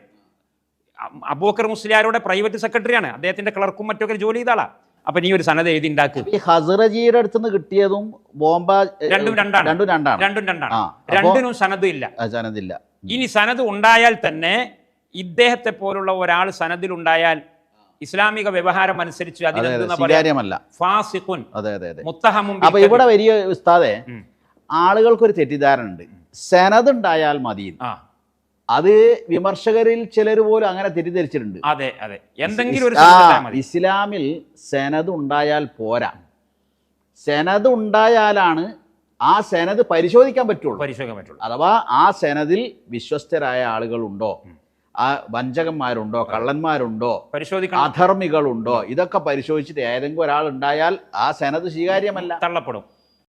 അബൂബക്കർ മുസ്ലിയാരുടെ പ്രൈവറ്റ് സെക്രട്ടറിയാണ്, അദ്ദേഹത്തിന്റെ ക്ലർക്കും മറ്റൊക്കെ ജോലി ചെയ്ത ആളാ. അപ്പൊ നീ ഒരു സനദ് എഴുതി ഉണ്ടാക്കും. ഈ ഹസറജിയുടെ അടുത്ത് നിന്ന് കിട്ടിയതും ബോംബ രണ്ടും രണ്ടിനും സനദില്ല. ഇനി സനദ് ഉണ്ടായാൽ തന്നെ ഇദ്ദേഹത്തെ പോലുള്ള ഒരാൾ സനദിൽ ഉണ്ടായാൽ ഇസ്ലാമിക വ്യവഹാരം അനുസരിച്ച് അപ്പൊ ഇവിടെ വലിയ ഉസ്താദെ ആളുകൾക്കൊരു തെറ്റിദ്ധാരണ ഉണ്ട്, സനദ് ഉണ്ടായാൽ മതി. അത് വിമർശകരിൽ ചിലർ പോലും അങ്ങനെ തെറ്റിദ്ധരിച്ചിട്ടുണ്ട്. അതെ അതെ, എന്തെങ്കിലും ഒരു ഇസ്ലാമിൽ സനദ് ഉണ്ടായാൽ പോരാ, സനദ് ഉണ്ടായാലാണ് ആ സനദ് പരിശോധിക്കാൻ പറ്റുള്ളൂ. അഥവാ ആ സനദിൽ വിശ്വസ്തരായ ആളുകളുണ്ടോ, ആ വഞ്ചകന്മാരുണ്ടോ, കള്ളന്മാരുണ്ടോ, അധർമ്മികളുണ്ടോ, ഇതൊക്കെ പരിശോധിച്ചിട്ട് ഏതെങ്കിലും ഒരാൾ ഉണ്ടായാൽ ആ സനദ് സ്വീകാര്യമല്ല, തള്ളപ്പെടും.